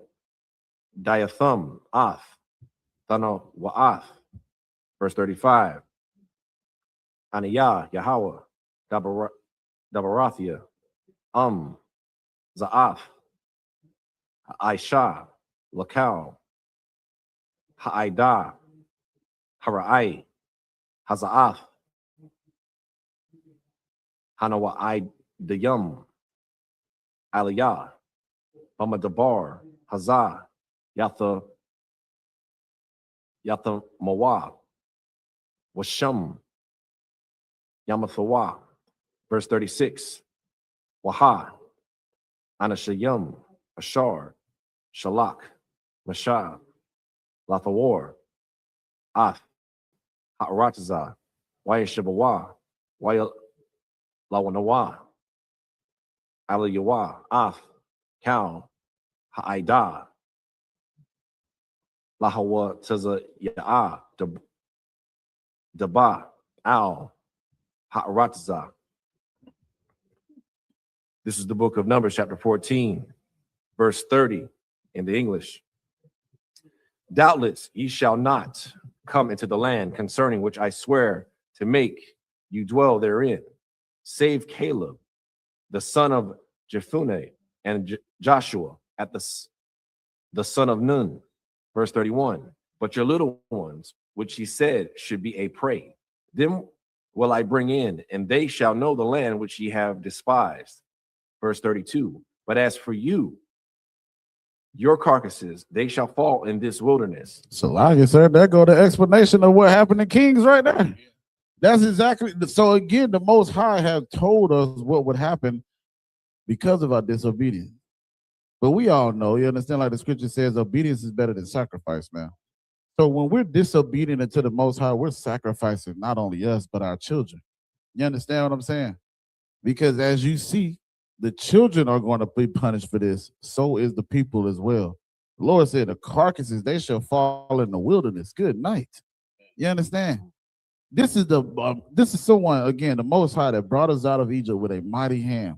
Diathum, Af, Thana, Wa'af. Verse 35. Aniyah, Yahweh, Dabarathia, Za'af, Aisha, Lakal, Ha'ida, Hara'ai, Haza'af, Hanawa'ai Dayum, Aliyah, Bamadabar, Hazah, Yatha Mawab, Washam, Yamathawa. Verse 36. Waha, Anashayum, Ashar, Shalak, Mashah, Lathawar, Af, Ha'arataza, Wayashabawa, Lawanawa, Aliyawa, Af, Kal, Ha'ida, Lahawa Taza Ya'a, Daba, Al, Ha'arataza. This is the book of Numbers, chapter 14, verse 30 in the English. Doubtless ye shall not come into the land concerning which I swear to make you dwell therein, save Caleb, the son of Jephunneh, and Joshua at the son of Nun. Verse 31. But your little ones, which he said should be a prey, them will I bring in, and they shall know the land which ye have despised. Verse 32. But as for you, your carcasses, they shall fall in this wilderness. So like I said, there go the explanation of what happened to Kings right there. That's exactly, so again, the Most High have told us what would happen because of our disobedience. But we all know, you understand, like the scripture says, obedience is better than sacrifice, man. So when we're disobedient to the Most High, we're sacrificing not only us, but our children. You understand what I'm saying? Because as you see, the children are going to be punished for this. So is the people as well. The Lord said, the carcasses, they shall fall in the wilderness. Good night. You understand? This is someone, again, the Most High that brought us out of Egypt with a mighty hand.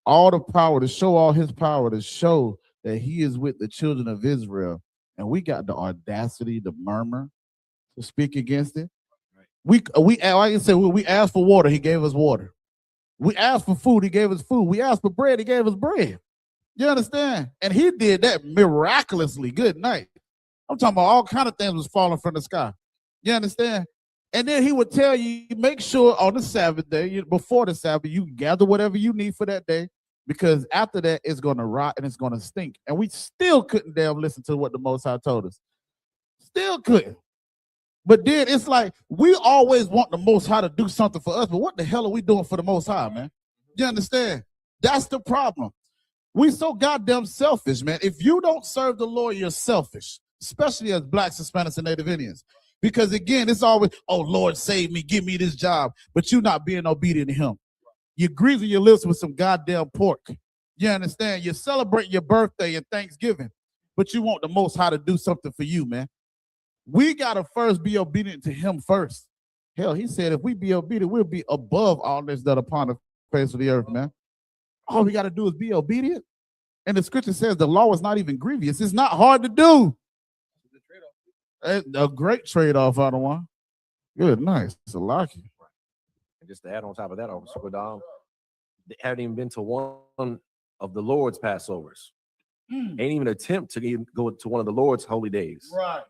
All the power to show all his power, to show that he is with the children of Israel. And we got the audacity to murmur, to speak against it. Like I said, we asked for water, he gave us water. We asked for food, he gave us food. We asked for bread, he gave us bread. You understand? And he did that miraculously. Good night. I'm talking about all kind of things was falling from the sky. You understand? And then he would tell you, make sure on the Sabbath day, before the Sabbath, you gather whatever you need for that day, because after that, it's going to rot and it's going to stink. And we still couldn't damn listen to what the Most High told us. Still couldn't. But then it's like, we always want the Most High to do something for us, but what the hell are we doing for the Most High, man? You understand? That's the problem. We so goddamn selfish, man. If you don't serve the Lord, you're selfish, especially as Blacks, Hispanics, and Native Indians. Because again, it's always, oh, Lord, save me, give me this job, but you're not being obedient to him. You're greasing your lips with some goddamn pork. You understand? You're celebrating your birthday and Thanksgiving, but you want the Most High to do something for you, man. We got to first be obedient to him first. Hell, he said if we be obedient, we'll be above all this that upon the face of the earth, man. All we got to do is be obedient. And the scripture says the law is not even grievous. It's not hard to do. A great trade-off, I don't want. Good, nice. It's a lucky. And just to add on top of that, Officer Dom, they haven't even been to one of the Lord's Passovers. Ain't even attempt to even go to one of the Lord's holy days. Right.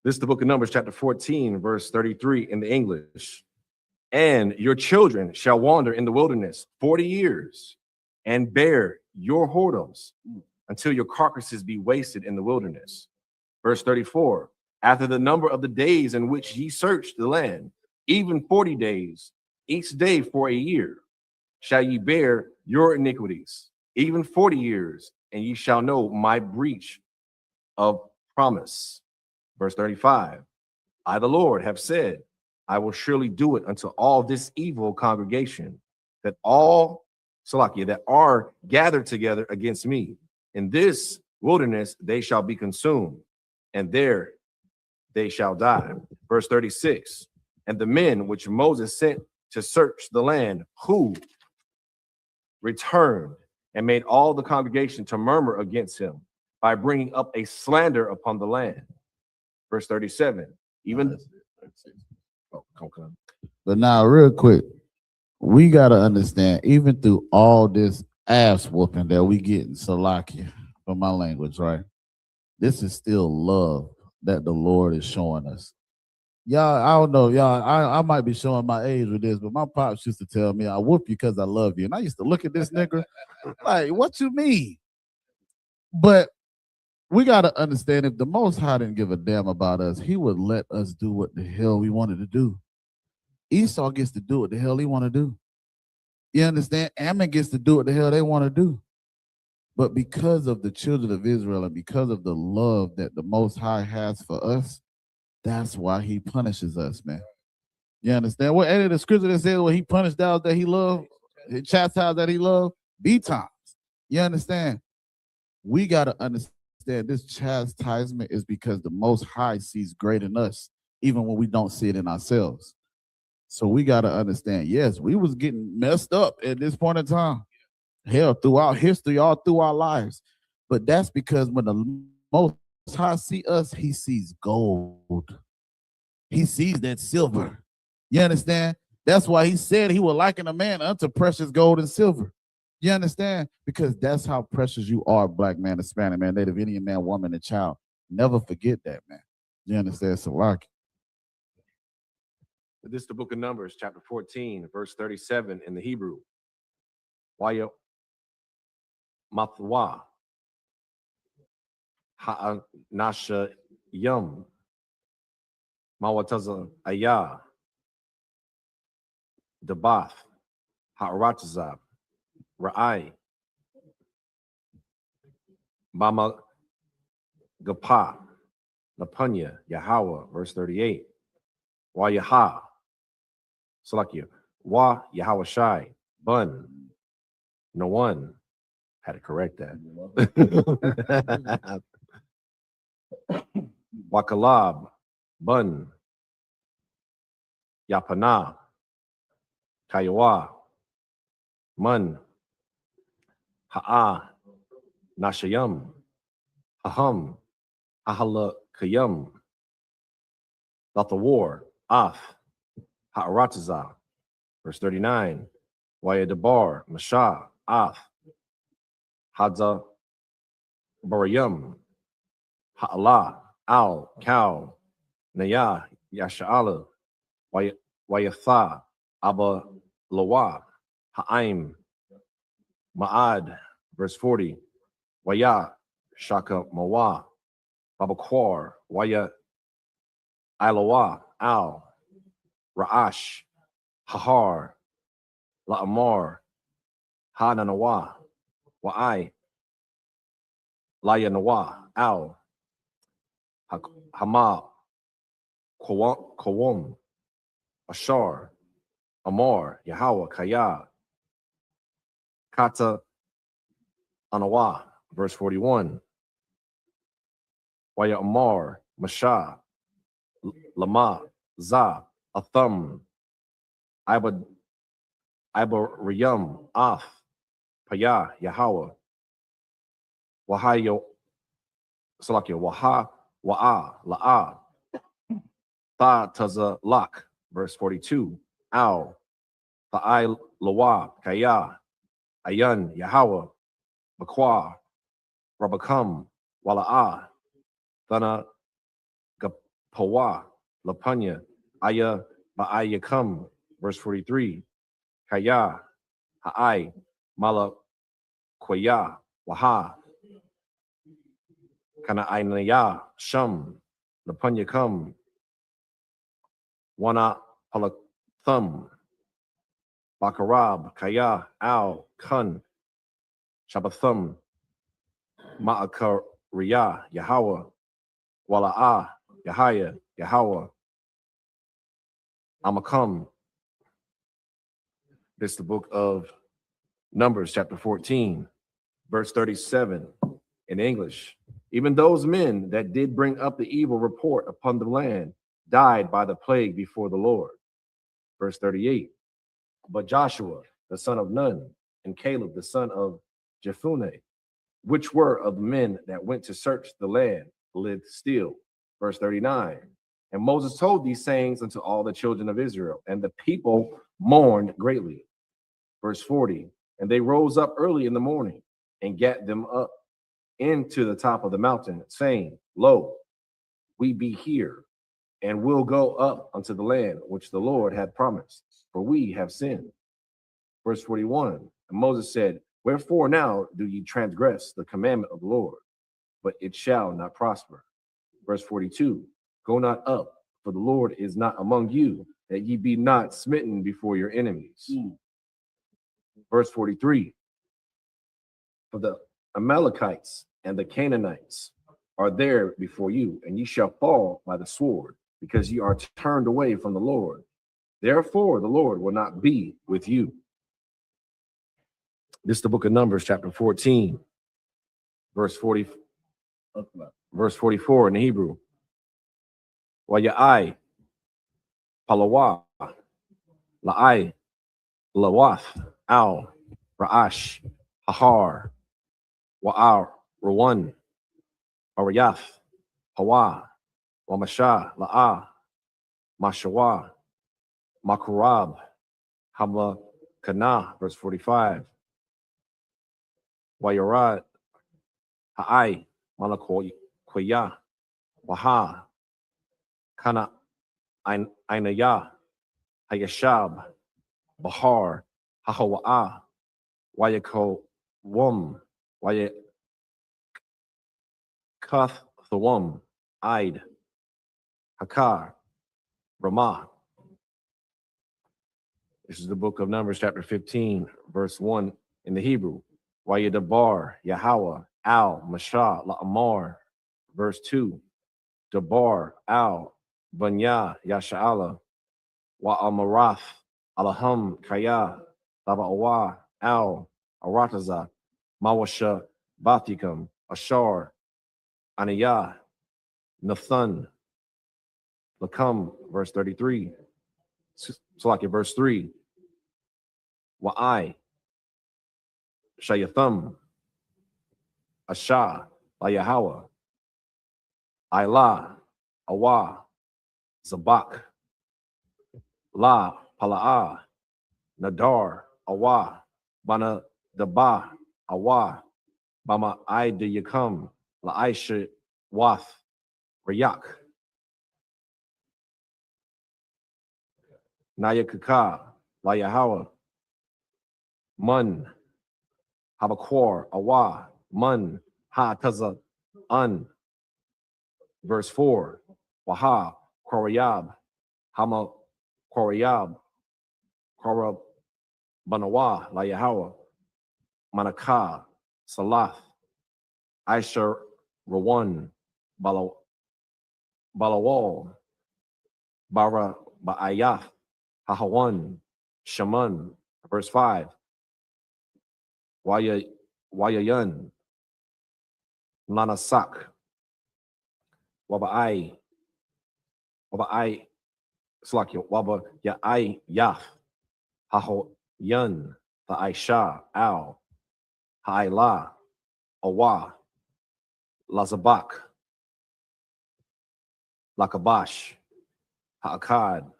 This is the book of Numbers, chapter 14, verse 33 in the English. And your children shall wander in the wilderness 40 years and bear your whoredoms until your carcasses be wasted in the wilderness. Verse 34, after the number of the days in which ye searched the land, even 40 days, each day for a year, shall ye bear your iniquities, even 40 years, and ye shall know my breach of promise. Verse 35, I, the Lord, have said, I will surely do it unto all this evil congregation, that all Salakia that are gathered together against me. In this wilderness they shall be consumed, and there they shall die. Verse 36, and the men which Moses sent to search the land, who returned and made all the congregation to murmur against him by bringing up a slander upon the land. Verse 37, even But now, real quick, we got to understand, even through all this ass whooping that we get in Salakia, for my language, right? This is still love that the Lord is showing us. Y'all, I don't know, y'all, I might be showing my age with this, but my pops used to tell me, I whoop you because I love you. And I used to look at this nigga like, what you mean? But we got to understand, if the Most High didn't give a damn about us, he would let us do what the hell we wanted to do. Esau gets to do what the hell he want to do. You understand? Ammon gets to do what the hell they want to do. But because of the children of Israel and because of the love that the Most High has for us, that's why he punishes us, man. You understand? What any of the scripture that says, well, he punished those that he loved, he chastised that he loved, be times. You understand? We got to understand this chastisement is because the Most High sees great in us, even when we don't see it in ourselves. So we got to understand, yes, we was getting messed up at this point in time. Hell, throughout history, all through our lives. But that's because when the Most High see us, he sees gold. He sees that silver. You understand? That's why he said he will liken a man unto precious gold and silver. You understand? Because that's how precious you are, black man, Hispanic man, Native Indian man, woman, and child. Never forget that, man. You understand? So like. This is the book of Numbers, chapter 14, verse 37 in the Hebrew. While Mathwa, Ha'anasha Yum, Mawataza Ayah, Dabath, Ha'aratazab, Ra'ai, Bama Gapa, Lapunya, Yahweh, verse 38. Wa Yaha, Salakia, Wa Yahweh Shai, Bun, no one. Had to correct that. Wakalab, Bun, Yapana, Kayawa, Mun, Ha'a, Nashayam, Aham, Ahala Kayam, Not the war, Af, Ha'arataza, verse 39. Wayadabar, Masha, Af, Hadza, Barayam, Ha'ala, Al, Cow, Naya, Yasha'ala, Wayatha, Abba, Lawa, Ha'aim, Ma'ad, verse 40. Waya, Shaka, Mawa, Babakwar, Waya, Ilawa, Al, Ra'ash, Hahar, La'amar, Hananawa, Wa'ai, Layanawa, Al, Hama, Kawam, Ashar, Amar, Yahweh, Kaya, Kata, Anawa, verse 41. Waya Amar, Masha, Lama, Za, Atham, Ibariyam, Af, Paya, Yahweh, Wahayo, Salakia, Waha, Wa'a, La'a, Tha Taza Lak, verse 42. Al, Tha'ai Lawa, Kaya, Ayan, Yahweh, Bakwa, Rabakam, Wala'a, Thana, Gapawa, Lapanya, Aya, Ba'ayakam, verse 43. Kaya, Ha'ai, Mala, Kwaya, Waha, Kana Ainaya, Sham, Lapanya Kam, Wana Palathum, Bakarab, Kaya, Al, Kun, Shabbathum, Ma'akariya, Yahweh, Wala'a, Yahaya, Yahweh, Amakam. This is the book of Numbers, chapter 14, verse 37 in English. Even those men that did bring up the evil report upon the land died by the plague before the Lord. Verse 38. But Joshua, the son of Nun, and Caleb, the son of Jephunneh, which were of the men that went to search the land, lived still. Verse 39. And Moses told these sayings unto all the children of Israel, and the people mourned greatly. Verse 40. And they rose up early in the morning and gat them up into the top of the mountain, saying, Lo, we be here, and will go up unto the land which the Lord had promised, for we have sinned. Verse 41. And Moses said, Wherefore now do ye transgress the commandment of the Lord? But it shall not prosper. Verse 42. Go not up, for the Lord is not among you, that ye be not smitten before your enemies. Verse 43. For the Amalekites and the Canaanites are there before you, and ye shall fall by the sword, because ye are turned away from the Lord. Therefore the Lord will not be with you. This is the book of Numbers, chapter 14, verse 44 in the Hebrew. Waya'ai, Palawa, La'ai, Lawath, Al, Ra'ash, Hahar, Wa'ar, Rawan, Arayath, Hawa, Wamasha, La'a, Mashawa, Makurab, Hama Kana, verse 45. Wayarad, Ha'ai, Malakoya, Waha, Kana, Ainaya, Hayashab, Bahar, Hahawa'a, Wayako, Wum, Waya Kuth Thawam, Id, Hakar, Ramah. This is the book of Numbers, chapter 15, verse 1 in the Hebrew. Waya Dabar, Yahweh, Al, Mashah, La'amar, verse 2. Dabar, Al, Banya, Yasha'ala, Wa Amarath, Alaham, Kaya, Taba'awa, Al, Arataza, Mawasha, Bathikam, Ashar, Aniyah, Nathan, Lakam, verse 33. So like in verse 3. Wa'ai, Shayatham, Asha, Layahawa, Ayla, Awa, Zabak, La, Pala'ah, Nadar, Awa, Bana Daba, Awa, Bama I de Yakam, La Aisha, Wath, Rayak, Nayakaka, La Yahawa, Mun, Habakwar, Awa, Mun, Ha Taza, Un. Verse 4, Waha, Korayab, Hama, Korayab, Korab, Banawa, La Yahawa, Manakah, Salath, Aisha, Rawan, Balawal, Bara, Ba'ayath, Hahawan, Shaman. Verse 5, Wayayan, Lanasak, Waba'ai, Slakya, Waba Ya'ai Yaf, Hahoyan, Aisha, Al, Ha'ila, Awa, Lazabak, Lakabash, Ha'akad.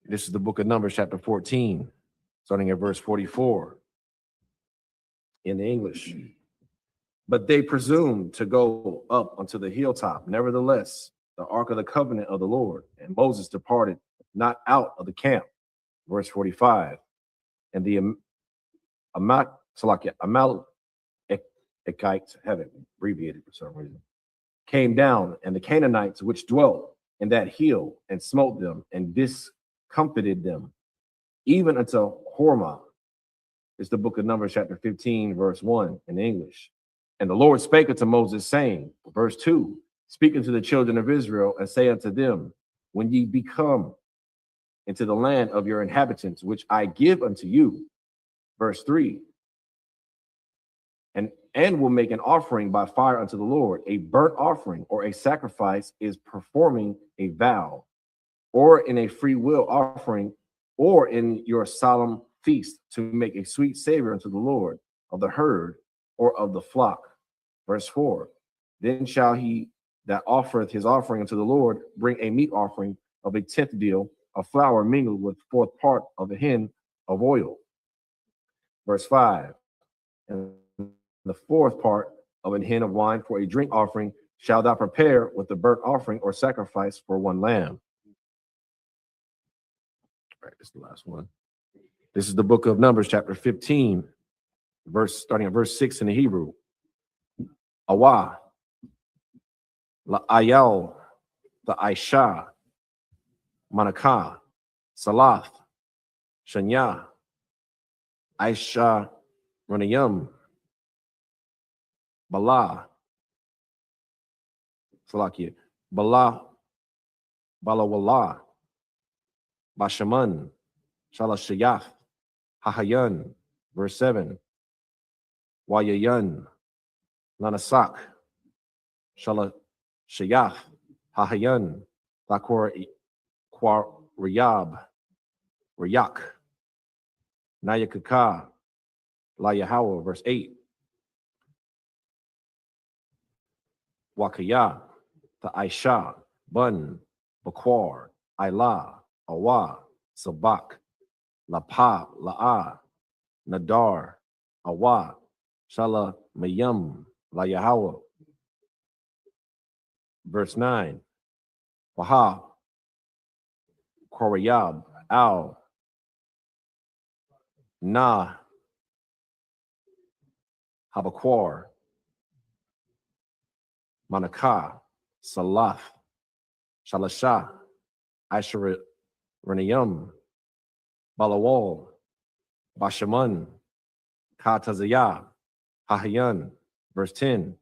This is the book of Numbers, chapter 14, starting at verse 44 in the English. But they presumed to go up unto the hilltop. Nevertheless, the ark of the covenant of the Lord, and Moses departed not out of the camp. Verse 45. And the Amalekite, have it abbreviated for some reason, came down, and the Canaanites which dwelt in that hill, and smote them, and discomfited them, even unto Hormah. It's the book of Numbers, chapter 15, verse 1 in English. And the Lord spake unto Moses, saying, verse 2, speak unto the children of Israel, and say unto them, when ye be come into the land of your inhabitants, which I give unto you, verse 3, and will make an offering by fire unto the Lord. A burnt offering or a sacrifice is performing a vow, or in a free will offering, or in your solemn feast, to make a sweet savor unto the Lord of the herd or of the flock. Verse 4, then shall he that offereth his offering unto the Lord bring a meat offering of a 10th deal of flour mingled with 4th part of a hin of oil. Verse 5, and the 4th part of an hin of wine for a drink offering shall thou prepare with the burnt offering or sacrifice for one lamb. All right, this is the last one. This is the book of Numbers, chapter 15, starting at verse 6 in the Hebrew. Awa, La'ayal, the Aisha, Manakah, Salath, Shanya, Aisha, Ranayam, Bala, Salakia, Bala, Balawala, Bashaman, Shalashayaf, Hahayan, verse 7, Wayayan, Lanasak, Shalashayaf, Hahayan, Lakor Riyab, Rayak, Nayakaka, Layahawa, verse 8, Wakaya, the Aisha, Bun, Bakwar, Ayla, Awa, Sabak, Lapa, La'a, Nadar, Awa, Shala, Mayam, Layahawa. Verse 9, Waha, Korayab, Al, Na, Habakwar, Manakah, Salaf, Shalashah, Aisharanayim, Balawal, Bashaman, Katazayah, Hahayan, verse 10,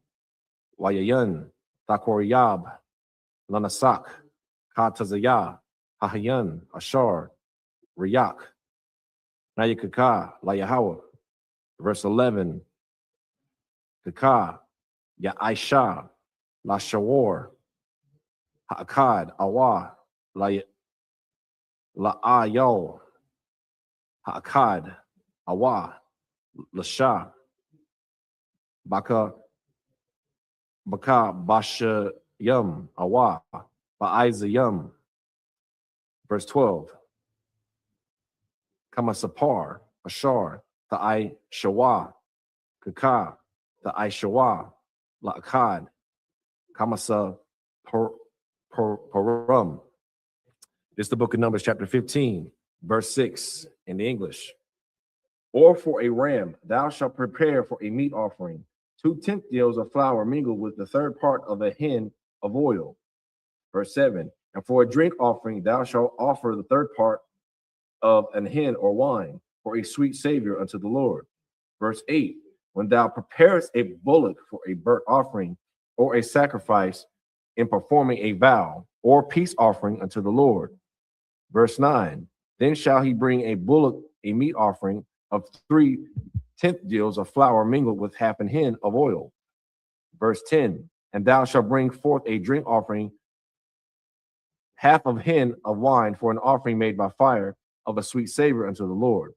Wayayan, Thakoriyab, Lanasak, Katazayah, Hahayan, Ashar, Riyak, Nayakaka, Layahawa, verse 11, Kaka, Ya'aisha, Lashawar, Ha'akad, Awa, La'ayol, Ha'akad, Awa, Lasha, Baka Bashayum, Awa, Ba'izayum. Verse 12. Kamasapar, Ashar, Ta'ai Shawa, Kaka, Ta'ai Shawa, La'akad, Kamasa Parum. This is the book of Numbers, chapter 15, verse 6 in the English. Or for a ram, thou shalt prepare for a meat offering 2/10 deals of flour mingled with the third part of a hin of oil. Verse 7. And for a drink offering, thou shalt offer the third part of an hin or wine for a sweet savior unto the Lord. Verse 8. When thou preparest a bullock for a burnt offering or a sacrifice in performing a vow or peace offering unto the Lord. Verse 9. Then shall he bring a bullock, a meat offering of 3/10 deals of flour mingled with half an hin of oil. Verse 10. And thou shalt bring forth a drink offering, half of hin of wine for an offering made by fire of a sweet savor unto the Lord.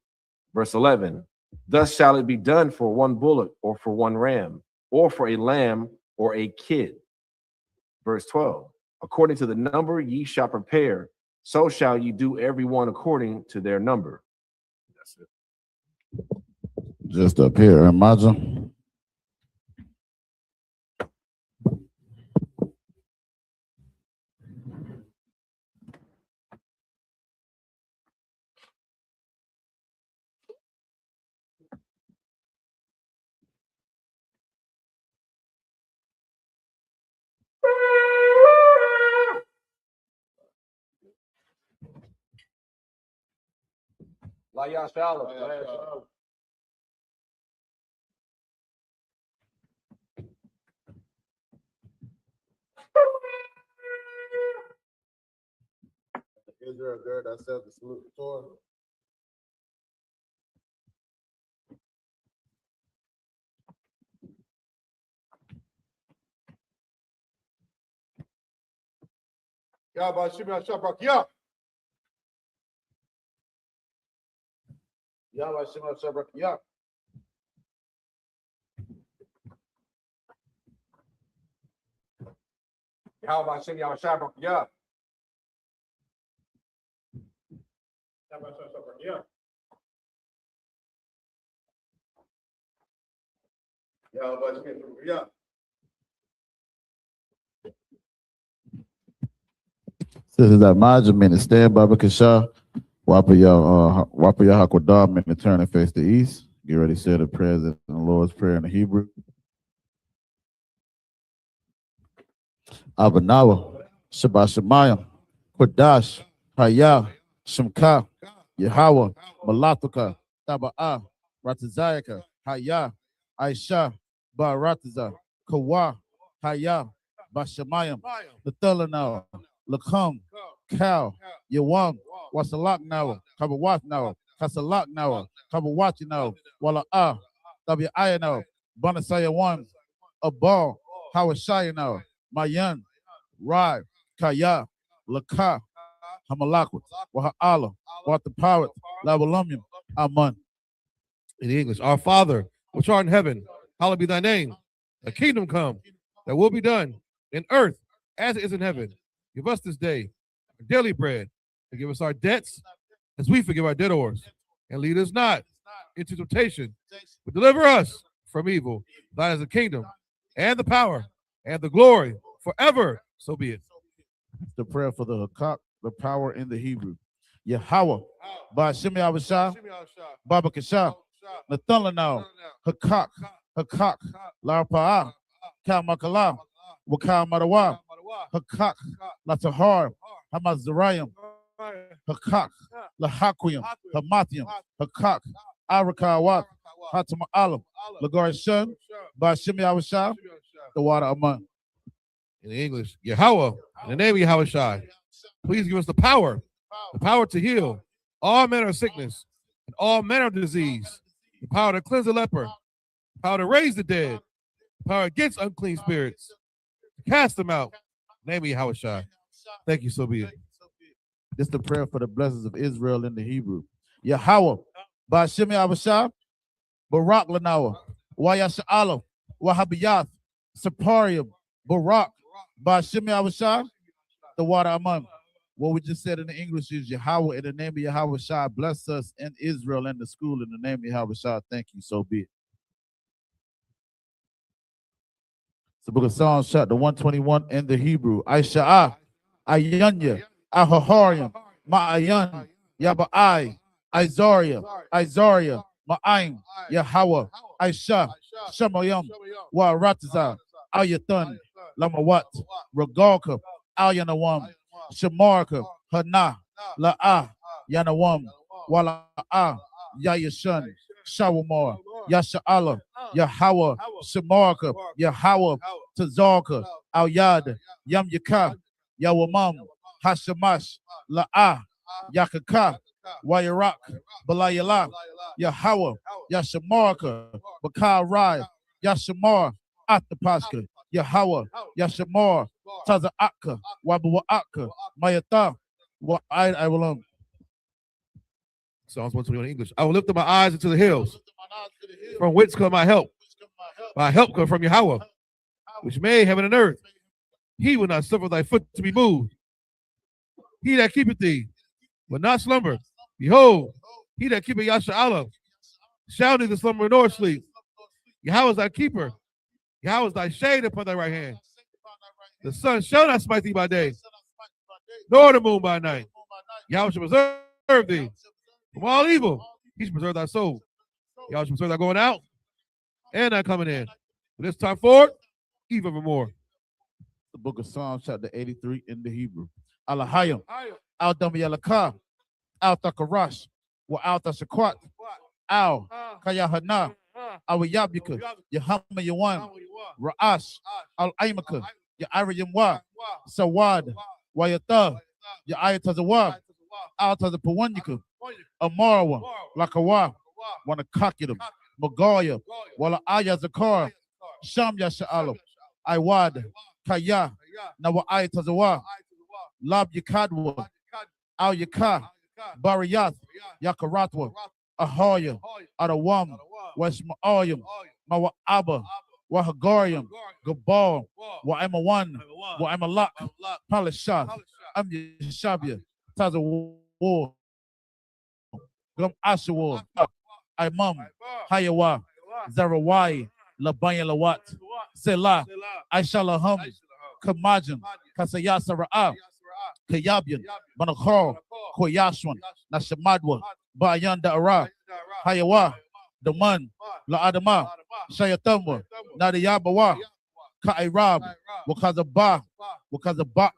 Verse 11. Thus shall it be done for one bullock or for one ram or for a lamb or a kid. Verse 12. According to the number ye shall prepare, so shall ye do every one according to their number. That's it. Just up here, imagine. Israel gird thyself to salute the Torah. I.S.U.P.K. This is that Majah stand Baba Kasha. Wapa Yah Hakwadam and turn and face the east. Get ready to say the prayers in the Lord's Prayer in the Hebrew. Abanawa, Shabbat Shemayim, Kodash, Hayah, Shemka, Yahweh, Malatuka, Taba'ah, Ratazayaka, Hayah, Aisha, Barataza, Kawa, Hayah, Bashamayim, Lathalanawa, Lakam, Kal, Yawam, Wasalak now, Kabawat now, Kasalak now, Kabawachi now, Wala'ah, Tabi'aya now, Banasaya 1, Abal, Hawashaya now, Mayan, Rai, Kaya, Laka, Hamalakwat, Waha'ala, Wataparat, Labalumium, Aman. In English, our Father, which art in heaven, hallowed be thy name. The kingdom come, that will be done in earth as it is in heaven. Give us this day our daily bread, and give us our debts as we forgive our debtors. And lead us not into temptation, but deliver us from evil. Thine is the kingdom, and the power, and the glory, forever. So be it. The prayer for the Hakak, the power in the Hebrew. Yahweh, Ba'ashim Yahweh, Baba Kasha, Nathalanao, Hakak, Hakak, Larpa'a, Kalmakala, Wakal Madawa, Hakak, Latahar, Hamazarayim, Hakak, Lahaquium, Hamathium, Hakak, Arakawak, Hatama Alam, Lagarishan, Bashimi Awashah, the water among. In English, Yahweh, in the name of Yahweh, please give us the power to heal all manner of sickness and all manner of disease, the power to cleanse the leper, the power to raise the dead, the power against unclean spirits, to cast them out. In the name of Yahweh. Thank you, so be it. This is the prayer for the blessings of Israel in the Hebrew. Yahweh, Bashimi Awashah, Barak Lanawa, Wayasha'alam, Wahabiyath, Saparium, Barak, Bashimi Awashah, the water among. What we just said in the English is Yahweh, in the name of Yahweh Shai, bless us in Israel and the school in the name of Yahweh Shai. Thank you, so be it. It's the book of Psalms, chapter 121 in the Hebrew. I.S.U.P.K, Ayanya, Ahaharium, Ma'ayan, Yaba'ai, Izaria, Ma'aim, Yahweh, Aisha, Shemayam, Wa'aratiza, Ayathan, Lamawat, Regalka, Alyanawam, Shamarka, Hana, La'ah, Yanawam, Wala'ah, Yayashan, Shawamar, Yasha'ala, Yahweh, Shamarka, Yahweh, Tazarka, Al-Yad, Yam Yaka, Yawamam, Hashamash, La'ah, Yakaka, Wayarak, Balayala, Yahweh, Yashamarka, Bakal Rai, Yashamar, Atapaska, Yahweh, Yashamar, Taza'aka, Wabu'aka, Mayata, I will Psalms 121 in English. I will lift up my eyes into the hills. From whence come my help? My help comes from Yahweh, which made heaven and earth. He will not suffer thy foot to be moved. He that keepeth thee will not slumber. Behold, he that keepeth Yasha'alah shall neither slumber nor sleep. Yahweh is thy keeper. Yahweh is thy shade upon thy right hand. The sun shall not smite thee by day, nor the moon by night. Yahweh shall preserve thee from all evil. He shall preserve thy soul. Yahweh shall preserve thy going out and thy coming in. From this time forward, even evermore. The book of Psalms, chapter 83 in the Hebrew. Alahayim, Al Damayalaka, Al Takarash, wa Al Tashakwat, Al Kayahana, Al Yabika, Yahama Yawan, Ra'ash, Al Aimaka, Ya'ira Yamwa, Sawad, Wayata, Ya'aya Tazawa, Al Tazapawanyika, Amarawa, Lakawa, Wanakakitum, Magaya, Wala Aya Zakar, Sham Yasha'alam, Iwad, Kaya, Nawa Aya Tazawa, Lab Yakadwa, Al Yaka, Bariyath, Yakaratwa, Ahoya, Adawam, Westmaayam, Mawa'aba, Wahagarium, Gabal, Wa'emawan, Wa'emalak, Palashah, Amyashabia, Tazawar, Gum Ashawar, Imam, Hayawa, Zarawai, Labanya Lawat, Selah, Aishalaham, Kamajin, Kasayasara'a, Kayabian, Manakhar, Koyashwan, Nashamadwa, Bayanda Ara, Hayawa, Daman, La Adama, Shayatamwa, Nadiyabawa, Kairab, Wakazabah, Wakazabak,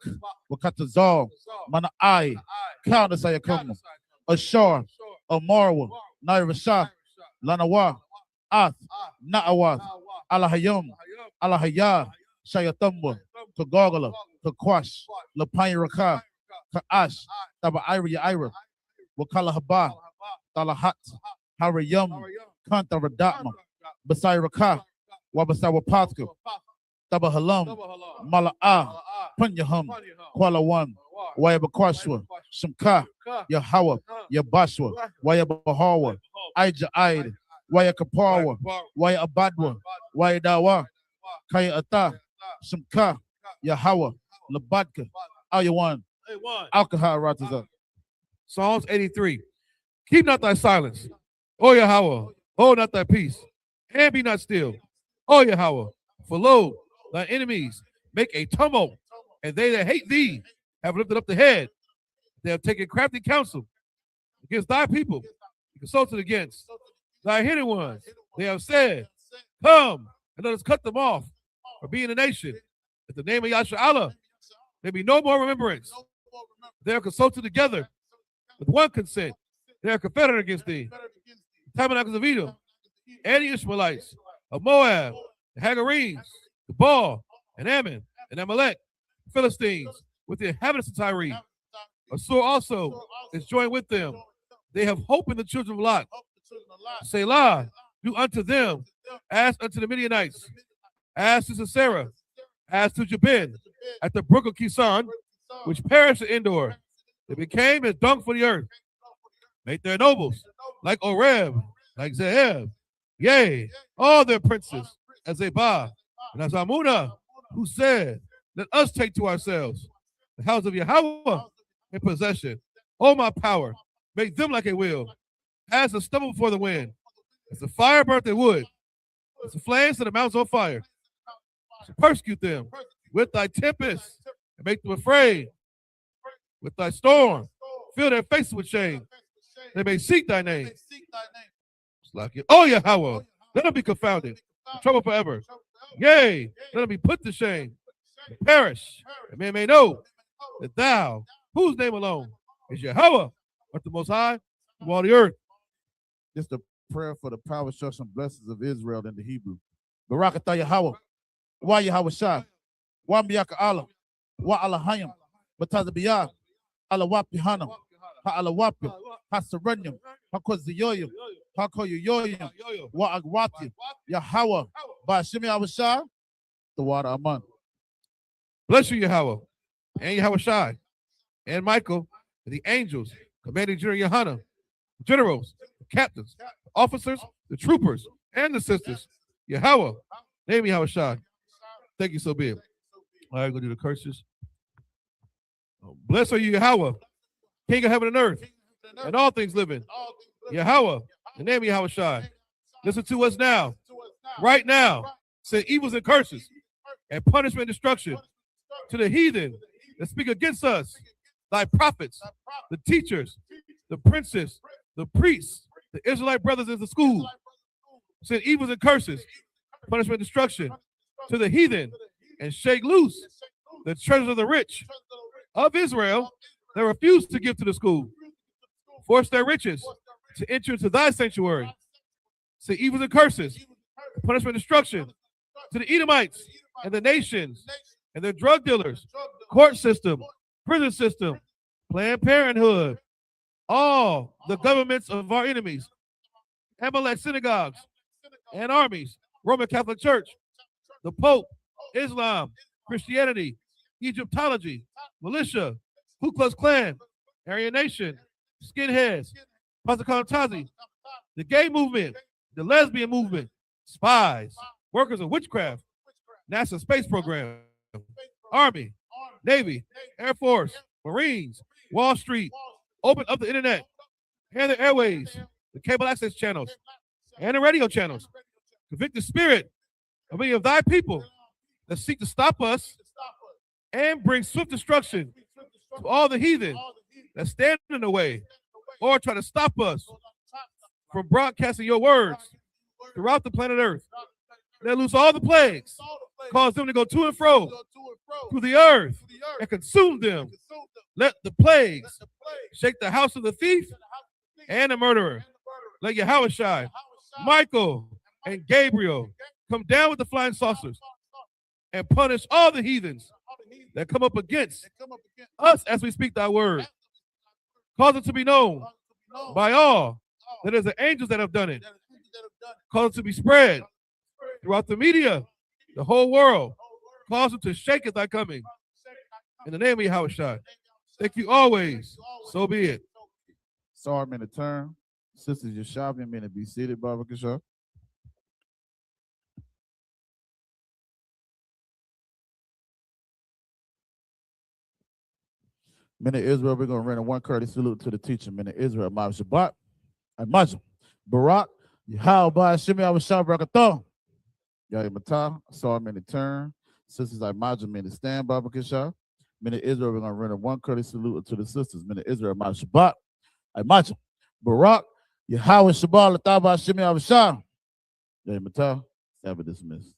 Wakatazal, Mana'ai, Counter Sayakam, Ashar, Amarwa, Nairashah, Lanawa, Ath, Na'awath, Alahayum, Alahaya, Shayatamwa, Kagogala, Kakwash, Lapayiraka, Kaash, Taba Ira, Wakala Haba, Talahat, Harayum, Kanta Radatma, Basai Raka, Wabasawa Patka, Taba Halam, Mala'a, Punyahum, Kuala One, Wayabakwashwa, Shamka, Yahawah, Yabashwa, Wayabahawa, Aija Aid, Wayakapawa, Wayabadwa, Wayadawa, Kaya Ata, Shamka, Yahawah, Labadka, Ayawan, Alcohol Rataza. Psalms 83. Keep not thy silence, O Yahweh, hold not thy peace, and be not still, O Yahweh, for lo, thy enemies make a tumult, and they that hate thee have lifted up the head. They have taken crafty counsel against thy people, consulted against thy hidden ones. They have said, Come and let us cut them off for being a nation. In the name of Yahshua Allah, there be no more remembrance. They are consulted together with one consent. They are confederate against thee. The tabernacles of Edom and the Ishmaelites, of Moab, the Hagarenes, the Baal, and Ammon, and Amalek, the Philistines, with the inhabitants of Tyre. Assur also is joined with them. They have hope in the children of Lot. Selah, do unto them as unto the Midianites, as to Sisera, as to Jabin, at the brook of Kison, which perished at Endor. They became as dung for the earth. Make their nobles like Oreb, like Zeheb, yea, all their princes, as Zebah, and as Amunah, who said, let us take to ourselves the house of Yahweh in possession. O my power, make them like a wheel, as a stubble before the wind, as the fire burnt their wood, as the flames of the mountains on fire. So persecute them with thy tempest, and make them afraid with thy storm. Fill their faces with shame. They may seek thy name. Oh, Yahweh, let them be confounded, trouble forever. Yea, let them be put to shame, and perish, and men may know that thou, whose name alone is Yahweh, art the Most High of all the earth. This is the prayer for the power, structure, and blessings of Israel in the Hebrew. Barakatah Yahweh, Wa Yahweh Shai, Wa Miyaka Allah, Wa Allahayim, Batazabiyah, Allah Wapi Hanam, Ha Allah Wapi, Ha Serenium, Ha Koziyoyim, Ha Koyoyoyim, Wa Agwati, Yahweh, Ba Shimi Awashai, the water Aman. Bless you, Yahweh, and Yahweh Shai, and Michael, and the angels, commanding General Yohana, generals, the captains, the officers, the troopers, and the sisters. Yahweh, name Yahweh Shai. Thank you, so be it. All right, we're going to do the curses. Blessed are you, Yahweh, King of heaven and earth, and all things living. Yahweh, the name of Yahweh Shai. Listen to us now, right now. Say evils and curses, and punishment and destruction to the heathen that speak against us, thy prophets, the teachers, the princes, the priests, the Israelite brothers in the school. Send evils and curses, punishment and destruction to the heathen, and shake loose the treasures of the rich of Israel that refuse to give to the school. Force their riches to enter into thy sanctuary. Say evils and curses, punishment and destruction to the Edomites and the nations and their drug dealers, court system, prison system, Planned Parenthood, all the governments of our enemies, Amalek synagogues and armies, Roman Catholic Church, the Pope, Islam, Christianity, Egyptology, militia, Ku Klux Klan, Aryan Nation, skinheads, Pasakantasi, the gay movement, the lesbian movement, spies, workers of witchcraft, NASA space program, Army, Navy, Air Force, Marines, Wall Street, open up the internet and the airways, the cable access channels, and the radio channels. Convict the spirit of many of thy people that seek to stop us and bring swift destruction to all the heathen that stand in the way or try to stop us from broadcasting your words throughout the planet Earth. Let loose all the plagues, cause them to go to and fro through the earth and consume them. Let the plagues shake the house of the thief and the murderer. Let Yahweh Shai, Michael, and Gabriel come down with the flying saucers and punish all the heathens that come up against us as we speak thy word. Cause it to be known by all that is the angels that have done it. Cause it to be spread throughout the media, the whole world. Cause it to shake at thy coming. In the name of Yahweh Shai. Thank you always. So be it. Sorry, minute turn. Sisters, you're shopping. Minute be seated, Baba Kishar. Minute Israel, we're going to render one courteous salute to the teacher. Minute Israel, Ma Shabbat, and Majum, Barak, Yahweh, Shimi, Awashah, Barakathon. Yahweh Matah, sorry, minute turn. Sisters, I Majum, minute stand, Baba Kishar. Minute Israel, we're going to render one courteous salute to the sisters. Minute Israel, Ma Shabbat, and Majum, Barak, Yahweh, Shabbat, Lataba, Shimi, Awashah. Yahweh Matah, Sabbath dismissed.